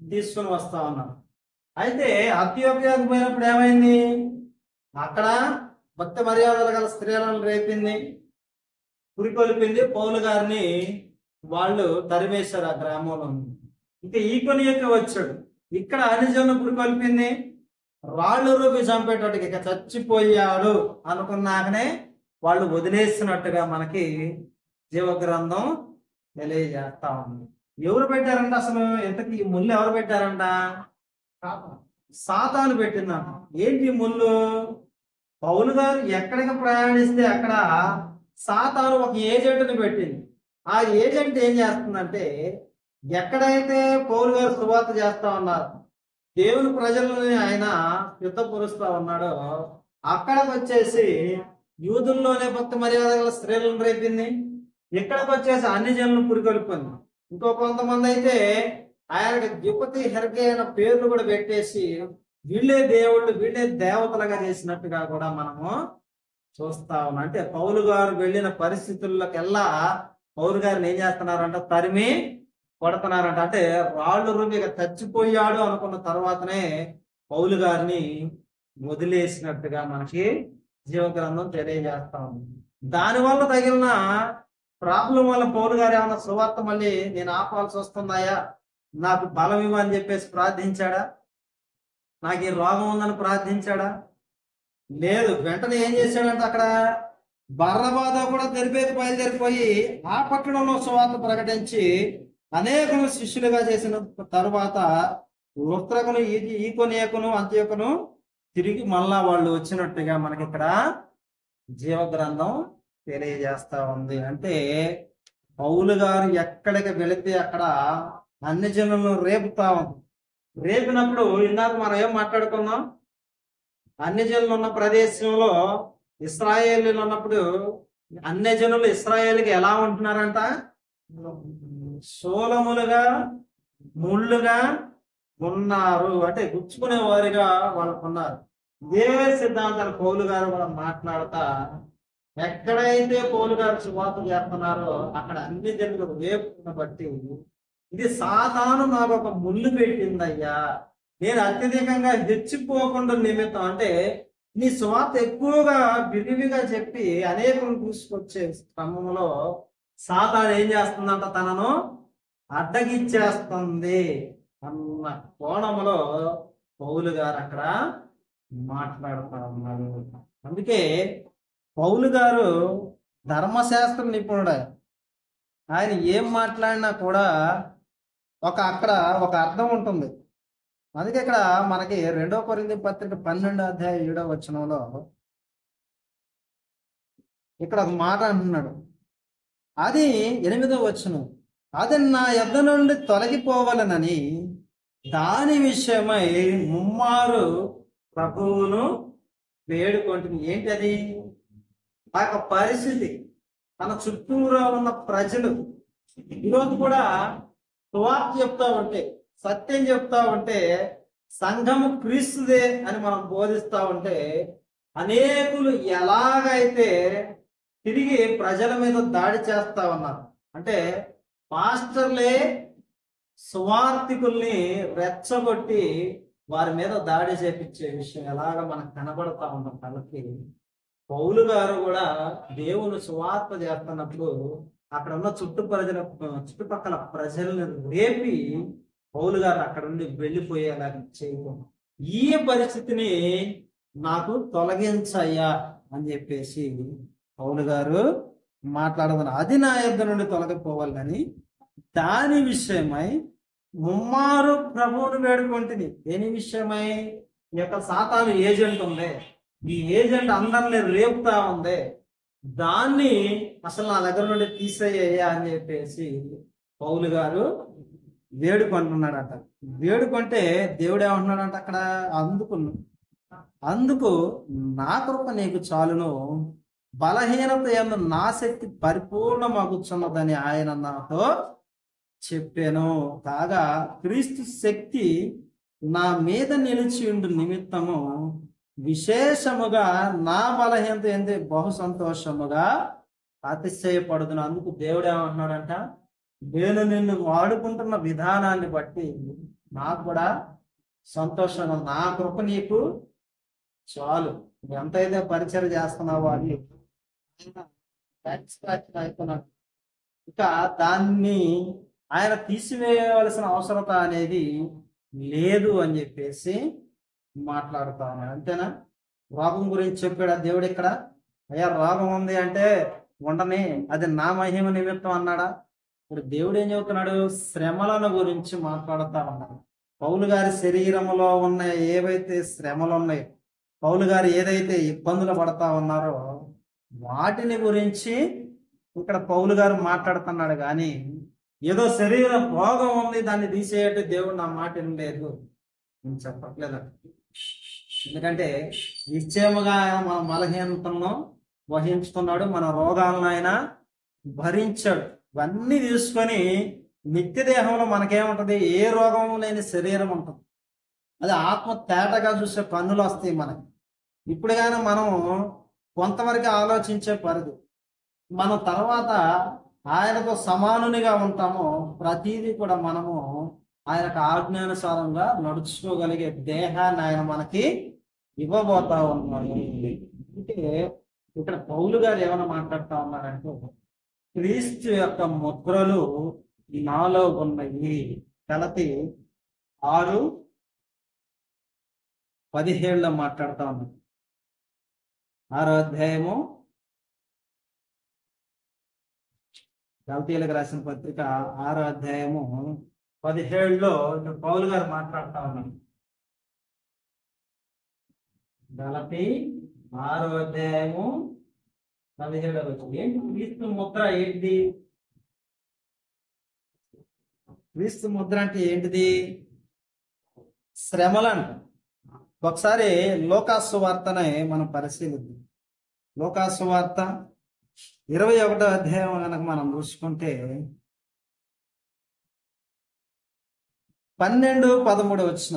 తీసుకుని వస్తా ఉన్నారు. అయితే అంతియోకియాకు పోయినప్పుడు ఏమైంది? అక్కడ భక్తి మర్యాదలు గల స్త్రీలను రేపింది, పురికొల్పింది. పౌలు గారిని వాళ్ళు తరిమేశారు ఆ గ్రామంలో. ఇక ఈకొనియకి వచ్చాడు. ఇక్కడ అనిజను పురికొల్పింది, రాళ్ళు రూపి చంపేటట్టుగా ఇక చచ్చిపోయాడు అనుకున్నాకనే వాళ్ళు వదిలేసినట్టుగా మనకి జీవగ్రంథం తెలియజేస్తా ఉంది. ఎవరు పెట్టారంట అసలు? ఇంతకీ ఈ ముళ్ళు ఎవరు పెట్టారంట? సాతాను పెట్టిందంట. ఏంటి ఈ ముళ్ళు? పౌలు గారు ఎక్కడికి ప్రయాణిస్తే అక్కడ సాతాను ఒక ఏజెంట్ని పెట్టింది. ఆ ఏజెంట్ ఏం చేస్తుందంటే, ఎక్కడైతే పౌలు గారు సువార్త చేస్తా ఉన్నారు, దేవుని ప్రజలని ఆయన యుద్ధపరుస్తా ఉన్నాడో, అక్కడికి వచ్చేసి యూదుల్లోనే భక్తి మర్యాద గల స్త్రీలను రేపింది. ఇక్కడికి వచ్చేసి అన్ని జనులను పురికొల్పింది. ఇంకో కొంతమంది అయితే ఆయనకి ద్యుపతి హెర్గే అయిన పేర్లు కూడా పెట్టేసి వీళ్ళే దేవుళ్ళు, వీళ్ళే దేవతలుగా చేసినట్టుగా కూడా మనము చూస్తా ఉన్నాం. అంటే పౌలు గారు వెళ్ళిన పరిస్థితుల్లోకెల్లా పౌలు గారిని ఏం చేస్తున్నారంట? తరిమి కొడుతున్నారంట. అంటే రాళ్ళు రుమిగా చచ్చిపోయాడు అనుకున్న తర్వాతనే పౌలు గారిని వదిలేసినట్టుగా మనకి జీవగ్రంథం తెలియజేస్తా ఉంది. దానివల్ల తగిలిన ప్రాబ్లం వల్ల పౌలు గారు ఏమన్నా సువార్త మళ్ళీ నేను ఆపాల్సి వస్తుందాయా, నాకు బలం ఇవ్వని చెప్పేసి ప్రార్థించాడా? నాకు ఈ రోగం ఉందని ప్రార్థించాడా? లేదు. వెంటనే ఏం చేశాడంటే అక్కడ బర్రబాతో కూడా తెరిపేకి బయలుదేరిపోయి ఆ పట్టణంలో సువార్త ప్రకటించి అనేకులు శిష్యులుగా చేసిన తరువాత లుస్త్రకును, ఈకొనియకును, అంత్యోకును తిరిగి మళ్ళా వాళ్ళు వచ్చినట్టుగా మనకి ఇక్కడ జీవగ్రంథం తెలియజేస్తా ఉంది. అంటే పౌలు గారు ఎక్కడికి వెళితే అక్కడ అన్ని జనులను రేపుతా ఉంది. రేపినప్పుడు ఇందాక మనం ఏం మాట్లాడుకున్నాం? అన్ని జనులు ఉన్న ప్రదేశంలో ఇశ్రాయేలీలు ఉన్నప్పుడు అన్ని జనులు ఇశ్రాయేలుకి ఎలా ఉంటున్నారంట? శూలములుగా, ముళ్ళుగా ఉన్నారు. అంటే గుచ్చుకునే వారిగా వాళ్ళకు ఉన్నారు. ఇదే సిద్ధాంతాలు పౌలు గారు కూడా మాట్లాడతా, ఎక్కడైతే పౌలు గారు సువార్త చేస్తున్నారో అక్కడ అన్ని జనులు రేపును బట్టి ఇది సాతాను నాకు ఒక ముళ్ళు పెట్టిందయ్యా, నేను అత్యధికంగా హెచ్చిపోకుండా నిమిత్తం, అంటే నీ సువార్త ఎక్కువగా విరివిగా చెప్పి అనేకులను తీసుకొచ్చే క్రమంలో సాతాను ఏం చేస్తుందంట? తనను అడ్డగిచ్చేస్తుంది అన్న కోణంలో పౌలు గారు అక్కడ మాట్లాడుతూ ఉన్నారు. అందుకే పౌలు గారు ధర్మశాస్త్ర నిపుణుడు. ఆయన ఏం మాట్లాడినా కూడా అక్కడ ఒక అర్థం ఉంటుంది. అందుకే ఇక్కడ మనకి 2 కొరింథీ పత్రిక 12:7 ఇక్కడ ఒక మాట అంటున్నాడు. అది 8 అది నా యొద్ద నుండి తొలగిపోవాలనని దాని విషయమై ముమ్మారు ప్రభువును వేడుకుంటుంది. ఏంటి అది? ఆ యొక్క పరిస్థితి, తన చుట్టూరా ఉన్న ప్రజలు ఈరోజు కూడా సువార్త చెప్తా ఉంటే, సత్యం చెప్తా ఉంటే, సంఘము క్రీస్తుదే అని మనం బోధిస్తా ఉంటే అనేకులు ఎలాగైతే తిరిగి ప్రజల మీద దాడి చేస్తా ఉన్నారు. అంటే పాస్టర్లే సువార్థికుల్ని రెచ్చగొట్టి వారి మీద దాడి చేపించే విషయం ఎలాగ మనకు కనబడతా ఉన్నాం. కాబట్టి పౌలు గారు కూడా దేవుని సువార్త చేస్తున్నప్పుడు అక్కడ ఉన్న చుట్టుపక్కల ప్రజలను రేపి పౌలు గారు అక్కడ నుండి వెళ్ళిపోయేలా చేయకుండా ఈ పరిస్థితిని నాకు తొలగించయ్యా అని చెప్పేసి పౌలు గారు మాట్లాడమని, అది నా యొద్ద నుండి తొలగిపోవాలి కానీ దాని విషయమై ముమ్మారు ప్రభువును వేడుకుంటుంది. దేని విషయమై? ఈ యొక్క సాతాను ఏజెంట్ ఉంది, ఈ ఏజెంట్ అందరిని రేపుతా ఉంది, దాన్ని అసలు నా దగ్గర నుండి తీసేయ్యా అని చెప్పేసి పౌలు గారు వేడుకుంటున్నాడట. వేడుకుంటే దేవుడు ఏమంటున్నాడంట అక్కడ? అందుకు నా కృప నీకు చాలును, బలహీనత యందు నా శక్తి పరిపూర్ణమగుచున్నదని ఆయన నాతో చెప్పాను. కాగా క్రీస్తు శక్తి నా మీద నిలిచి ఉండు నిమిత్తము విశేషముగా నా బలహీనత ఏంది బహు సంతోషముగా అతిశయపడుతున్నా. అందుకు దేవుడు ఏమంటున్నాడంట? నేను నిన్ను వాడుకుంటున్న విధానాన్ని బట్టి నాకు కూడా సంతోషంగా, నా కృప నీకు చాలు. ఎంతైతే పరిచయం చేస్తున్నావో అది అయిపోయినాడు. ఇక దాన్ని ఆయన తీసివేయవలసిన అవసరత అనేది లేదు అని చెప్పేసి మాట్లాడుతా ఉన్నాడు. అంతేనా? రోగం గురించి చెప్పాడు దేవుడు ఇక్కడ. అయ్యా రోగం ఉంది అంటే ఉండని, అది నా మహిమ నిమిత్తం అన్నాడా? ఇప్పుడు దేవుడు ఏం చెబుతున్నాడు? శ్రమలను గురించి మాట్లాడుతా ఉన్నాడు. పౌలు గారి శరీరంలో ఉన్న ఏవైతే శ్రమలు ఉన్నాయో, పౌలు గారు ఏదైతే ఇబ్బందులు పడతా ఉన్నారో వాటిని గురించి ఇక్కడ పౌలు గారు మాట్లాడుతున్నాడు. కానీ ఏదో శరీరం రోగం ఉంది దాన్ని తీసేయట్టు దేవుడు నా మాట వినలేదు నేను చెప్పట్లేదు. ఎందుకంటే నిశ్చయముగా ఆయన మన బలహీనతలను వహించుతున్నాడు, మన రోగాలను ఆయన భరించాడు. ఇవన్నీ తీసుకొని నిత్య దేహంలో మనకేముంటది? ఏ రోగం లేని శరీరం ఉంటుంది. అది ఆత్మ తేటగా చూసే కన్నులు వస్తాయి మనకి. ఇప్పుడు కానీ మనం కొంతవరకు ఆలోచించే పరిధి, మనం తర్వాత ఆయనతో సమానునిగా ఉంటామో ప్రతిదీ కూడా మనము ఆయనకు ఆజ్ఞానుసారంగా నడుచుకోగలిగే దేహాన్ని ఆయన మనకి ఇవ్వబోతా ఉన్నాడు. అంటే ఇక్కడ పౌలు గారు ఏమైనా మాట్లాడుతూ ఉన్నారంటే, క్రీస్తు యొక్క ముద్రలు నాలో ఉన్నాయి. గలతీ 6:17 మాట్లాడుతా ఉన్నాడు. 6వ అధ్యాయము గలతీయులకు రాసిన పత్రిక 6వ అధ్యాయము 17లో ఇక్కడ పౌలు గారు మాట్లాడుతా ఉన్నాడు. గలతీ 6వ అధ్యాయము 17వ వచనం. ఏంటి క్రీస్తు ముద్ర? ఏంటిది క్రీస్తు ముద్ర అంటే? ఏంటిది? శ్రమలంట. ఒకసారి లోకాసు వార్తనే మనం పరిశీలిద్దాం. లోకాసు వార్త 21వ అధ్యాయం కనుక మనం చూసుకుంటే 12-13 వచ్చిన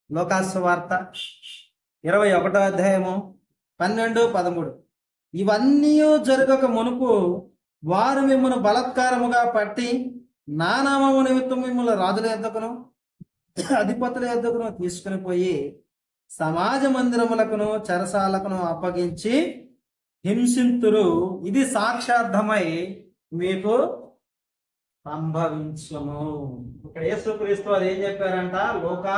లోకాసు వార్త 21వ అధ్యాయము 12-13. ఇవన్నీ జరగక మునుపు వారు మిమ్మల్ని బలాత్కారముగా పట్టి నా నామము నిమిత్తం మిమ్మల్ని రాజుల యొద్దకును అధిపతుల యొద్దకును తీసుకుని పోయి సమాజ మందిరములకును చెరసాలకును అప్పగించి హింసింతురు. ఇది సాక్షార్థమై మీకు సంభవించును. ఇక్కడ యేసుక్రీస్తు అది ఏం చెప్పారంట? లోకా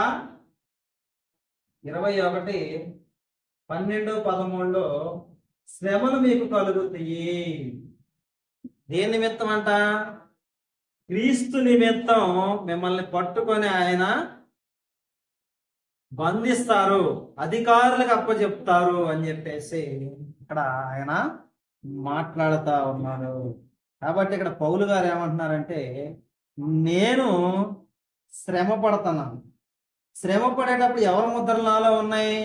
21:12-13లో శ్రమలు మీకు కలుగుతాయి. దేని నిమిత్తం అంట? క్రీస్తు నిమిత్తం మిమ్మల్ని పట్టుకొని ఆయన బంధిస్తారు, అధికారులకు అప్పచెప్తారు అని చెప్పేసి ఇక్కడ ఆయన మాట్లాడుతా ఉన్నారు. కాబట్టి ఇక్కడ పౌలు గారు ఏమంటున్నారంటే, నేను శ్రమ పడుతున్నాను. శ్రమ పడేటప్పుడు ఎవరి ముద్రలు నాలో ఉన్నాయి?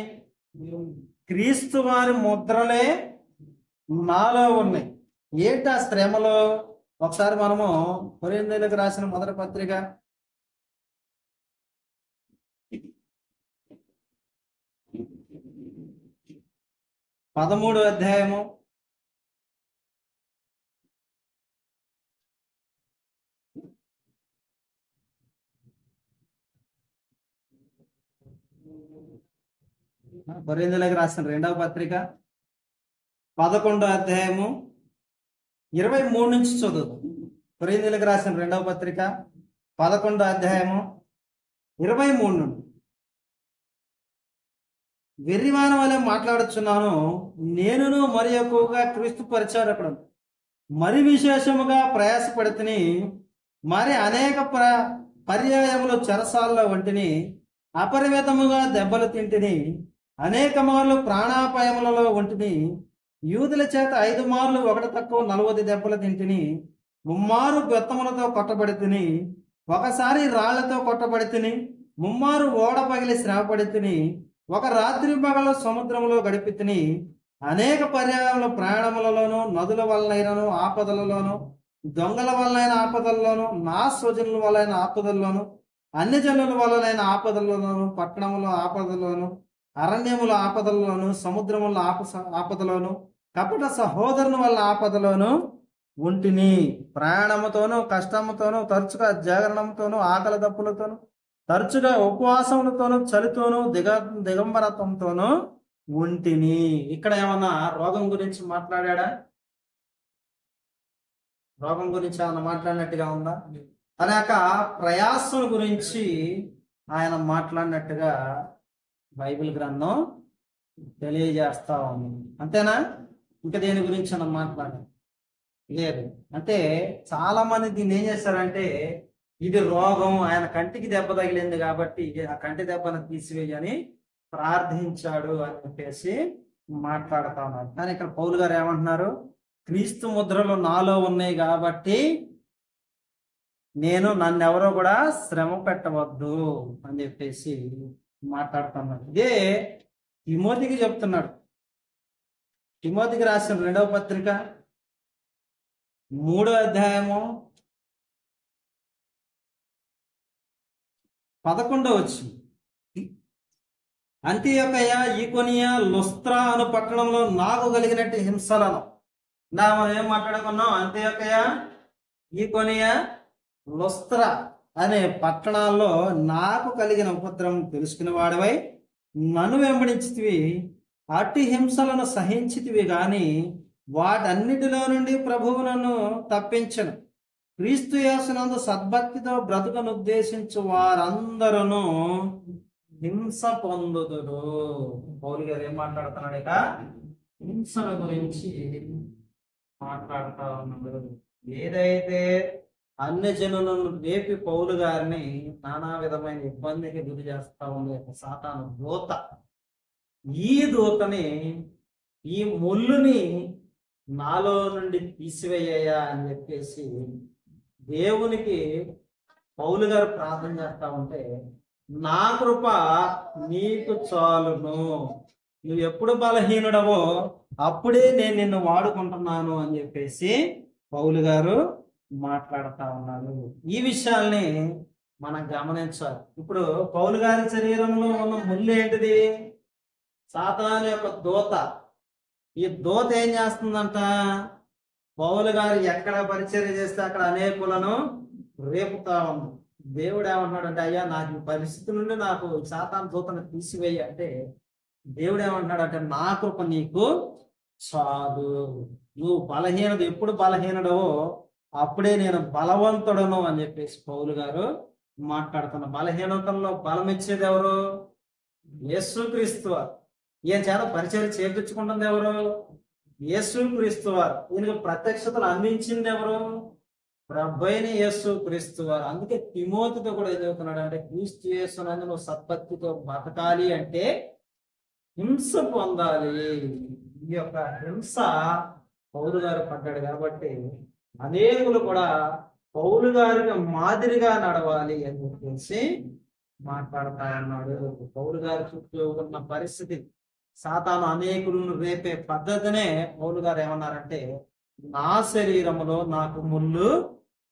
క్రీస్తు వారి ముద్రలే నాలో ఉన్నాయి. ఏంటి ఆ శ్రమలో? ఒకసారి మనము కొరింథీయులకు రాసిన మొదటి పత్రిక 13వ అధ్యాయము 2వ పత్రిక 11వ అధ్యాయము 23 నుంచి చదువు. కొరింథీయులకు రాసిన 2వ పత్రిక 11వ అధ్యాయము 23 నుండి. వెర్రివాన వలె మాట్లాడుచున్నాను, నేనును మరి ఎక్కువగా క్రీస్తు పరిచారకుడు మరి విశేషముగా ప్రయాసపడితిని, మరి అనేక పర్యాయములు చెరసాల్లో వంటిని, అపరిమితముగా దెబ్బలు తింటిని, అనేక మార్లు ప్రాణాపాయములలో వంటిని, యూదుల చేత 5 మార్లు ఒకటి తక్కువ 40 దెబ్బలు తింటిని, 3 మారు బెత్తములతో కొట్టబడితిని, ఒకసారి రాళ్లతో కొట్టబడితిని, 3 మారు ఓడ పగిలి శ్రమపడితిని, ఒక రాత్రి పగలు సముద్రములో గడిపితిని, అనేక పర్యాయముల ప్రయాణములలోను, నదుల వలనైనను ఆపదలలోను, దొంగల వలనైన ఆపదల్లోను, నా స్వజనుల వలన ఆపదల్లోను, అన్య జనుల వలనైన ఆపదల్లోను, పట్టణముల ఆపదలోను, అరణ్యముల ఆపదల్లోను, సముద్రముల ఆపదలోను, కపట సహోదరుని వల్ల ఆపదలోను ఉంటిని. ప్రయాణముతోను, కష్టముతోను, తరచుగా జాగరణముతోను, ఆకలి దప్పులతోను, తరచుగా ఉపవాసములతోను, చలితోను, దిగంబరత్వంతోను ఉంటిని. ఇక్కడ ఏమన్నా రోగం గురించి మాట్లాడా? రోగం గురించి ఏమన్నా మాట్లాడినట్టుగా ఉందా? తన యొక్క ప్రయాసం గురించి ఆయన మాట్లాడినట్టుగా బైబిల్ గ్రంథం తెలియజేస్తా ఉంది. అంతేనా? ఇంకా దేని గురించి మనం మాట్లాడాలి? లేదు. అంటే చాలా మంది దీన్ని ఏం చేస్తారంటే, ఇది రోగం, ఆయన కంటికి దెబ్బ తగిలింది కాబట్టి ఆ కంటి దెబ్బను తీసివేయని ప్రార్థించాడు అని చెప్పేసి మాట్లాడుతా ఉన్నారు. కానీ ఇక్కడ పౌలు గారు ఏమంటున్నారు, క్రీస్తు ముద్రలు నాలో ఉన్నాయి కాబట్టి నన్నెవరో కూడా శ్రమ పెట్టవద్దు అని చెప్పేసి మాట్లాడుతున్నాడు. ఇదే తిమోతికి చెప్తున్నాడు. తిమోతికి రాసిన 2వ పత్రిక 3వ అధ్యాయము 11వ వచనం. అంతియొకయ, ఈకొనియ, లుస్త్రా అను పట్టణంలో నాకు కలిగినట్టు హింసలను. మనం ఏం మాట్లాడుకున్నాం? అంతియొకయ, ఈకొనియ, లుస్త్రా అనే పట్టణాల్లో నాకు కలిగిన ఉపద్రవం తెలుసుకునే వాడివై నన్ను వెంబడించితివి, అట్టి హింసలను సహించితివి గాని వాటన్నిటిలో నుండి ప్రభువు నన్ను తప్పించను. క్రీస్తు యేసునందు సద్భక్తితో బ్రతుకను ఉద్దేశించు వారందరూ హింస పొందుదురు. పౌలు గారు ఏం మాట్లాడుతున్నాడు? ఇక హింసల గురించి మాట్లాడుతా ఉన్నాడు. ఏదైతే అన్ని జనులను రేపి పౌలు గారిని నానా విధమైన ఇబ్బందికి గురి చేస్తా ఉంది సాతాను దూత, ఈ దూతని, ఈ ముళ్ళుని నాలో నుండి తీసివేయ్యా అని చెప్పేసి దేవునికి పౌలు గారు ప్రార్థన చేస్తా ఉంటే, నా కృప నీకు చాలును, నువ్వు ఎప్పుడు బలహీనుడవో అప్పుడే నేను నిన్ను వాడుకుంటున్నాను అని చెప్పేసి పౌలు గారు మాట్లాడుతా ఉన్నారు. ఈ విషయాల్ని మనం గమనించాలి. ఇప్పుడు పౌలు గారి శరీరంలో ఉన్న ముళ్ళు ఏంటిది? సాతాను యొక్క దూత. ఈ దూత ఏం చేస్తుందంట? పౌలు గారు ఎక్కడ పరిచర్య చేస్తే అక్కడ అనేకులను రేపుతా ఉంది. దేవుడు ఏమంటున్నాడంటే, అయ్యా నాకు ఈ పరిస్థితి నుండి నాకు సాతాను దూతను తీసివేయి అంటే, దేవుడు ఏమంటున్నాడంటే, నా కృప నీకు చాలు, నువ్వు బలహీనడు, ఎప్పుడు బలహీనుడవో అప్పుడే నేను బలవంతుడను అని చెప్పేసి పౌలు గారు మాట్లాడుతున్న. బలహీనతల్లో బలం ఇచ్చేది ఎవరు? యేసుక్రీస్తు వారు. ఈయన చేత పరిచయం చేయించుకుంటుంది ఎవరు? యేసుక్రీస్తు వారు. ఈయనకు ప్రత్యక్షతలు అందించింది ఎవరు? ప్రభువైన యేసుక్రీస్తు వారు. అందుకే తిమోతితో కూడా ఏం చెబుతున్నాడు అంటే, క్రీస్తు యేసునందు నువ్వు సత్పత్తితో బతకాలి అంటే హింస పొందాలి. ఈ యొక్క హింస పౌలు గారు పడ్డాడు కాబట్టి అనేకులు కూడా పౌలు గారికి మాదిరిగా నడవాలి అని చెప్పేసి మాట్లాడుతా ఉన్నాడు. పౌలు గారి చుట్టూ ఉన్న పరిస్థితి, సాతాను అనేకులను రేపే పద్ధతినే పౌలు గారు ఏమన్నారంటే, నా శరీరములో నాకు ముళ్ళు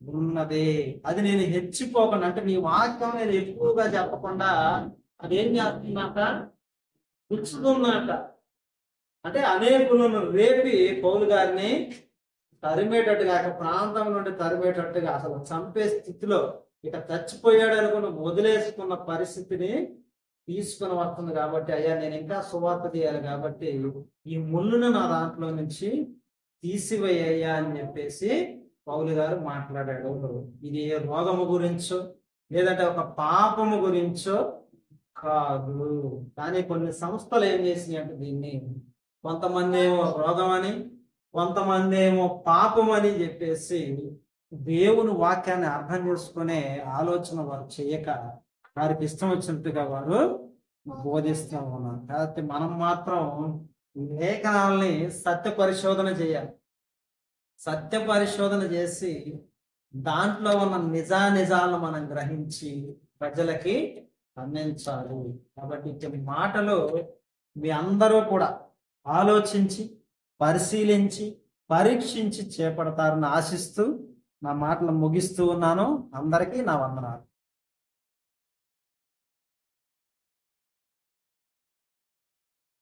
ఉన్నది, అది నేను హెచ్చిపోకుండా, అంటే నీ వాక్యం నేను ఎక్కువగా చెప్పకుండా అదేం చేస్తుందంట? పుచ్చుతుందంట. అంటే అనేకులను రేపి పౌలు గారిని తరిమేటట్టుగా, ప్రాంతం నుండి తరిమేటట్టుగా, అసలు చంపే స్థితిలో, ఇక చచ్చిపోయాడు అనుకుని వదిలేసుకున్న పరిస్థితిని తీసుకుని వస్తుంది. కాబట్టి అయ్యా నేను ఇంకా సువార్త చేయాలి కాబట్టి ఈ ముళ్ళును నా దాంట్లో నుంచి తీసివేయ్యా అని చెప్పేసి పౌలు గారు మాట్లాడాడు. ఇది రోగము గురించో లేదంటే ఒక పాపము గురించో కాదు. కానీ కొన్ని సంస్థలు ఏం చేసినాయి అంటే, దీన్ని కొంతమంది ఏమో రోగం అని, కొంతమంది ఏమో పాపం అని చెప్పేసి దేవుని వాక్యాన్ని అర్థం చేసుకునే ఆలోచన వారు చేయక వారికి ఇష్టం వచ్చినట్టుగా వారు బోధిస్తూ ఉన్నారు. కాబట్టి మనం మాత్రం లేఖనాలని సత్య పరిశోధన చేయాలి. సత్య పరిశోధన చేసి దాంట్లో ఉన్న నిజాలను మనం గ్రహించి ప్రజలకి అందించాలి. కాబట్టి ఈ మాటలు మీ అందరూ కూడా ఆలోచించి, పరిశీలించి, పరీక్షించి చేపడతారని ఆశిస్తూ నా మాటలు ముగిస్తూ ఉన్నాను. అందరికీ నా వందనాలు.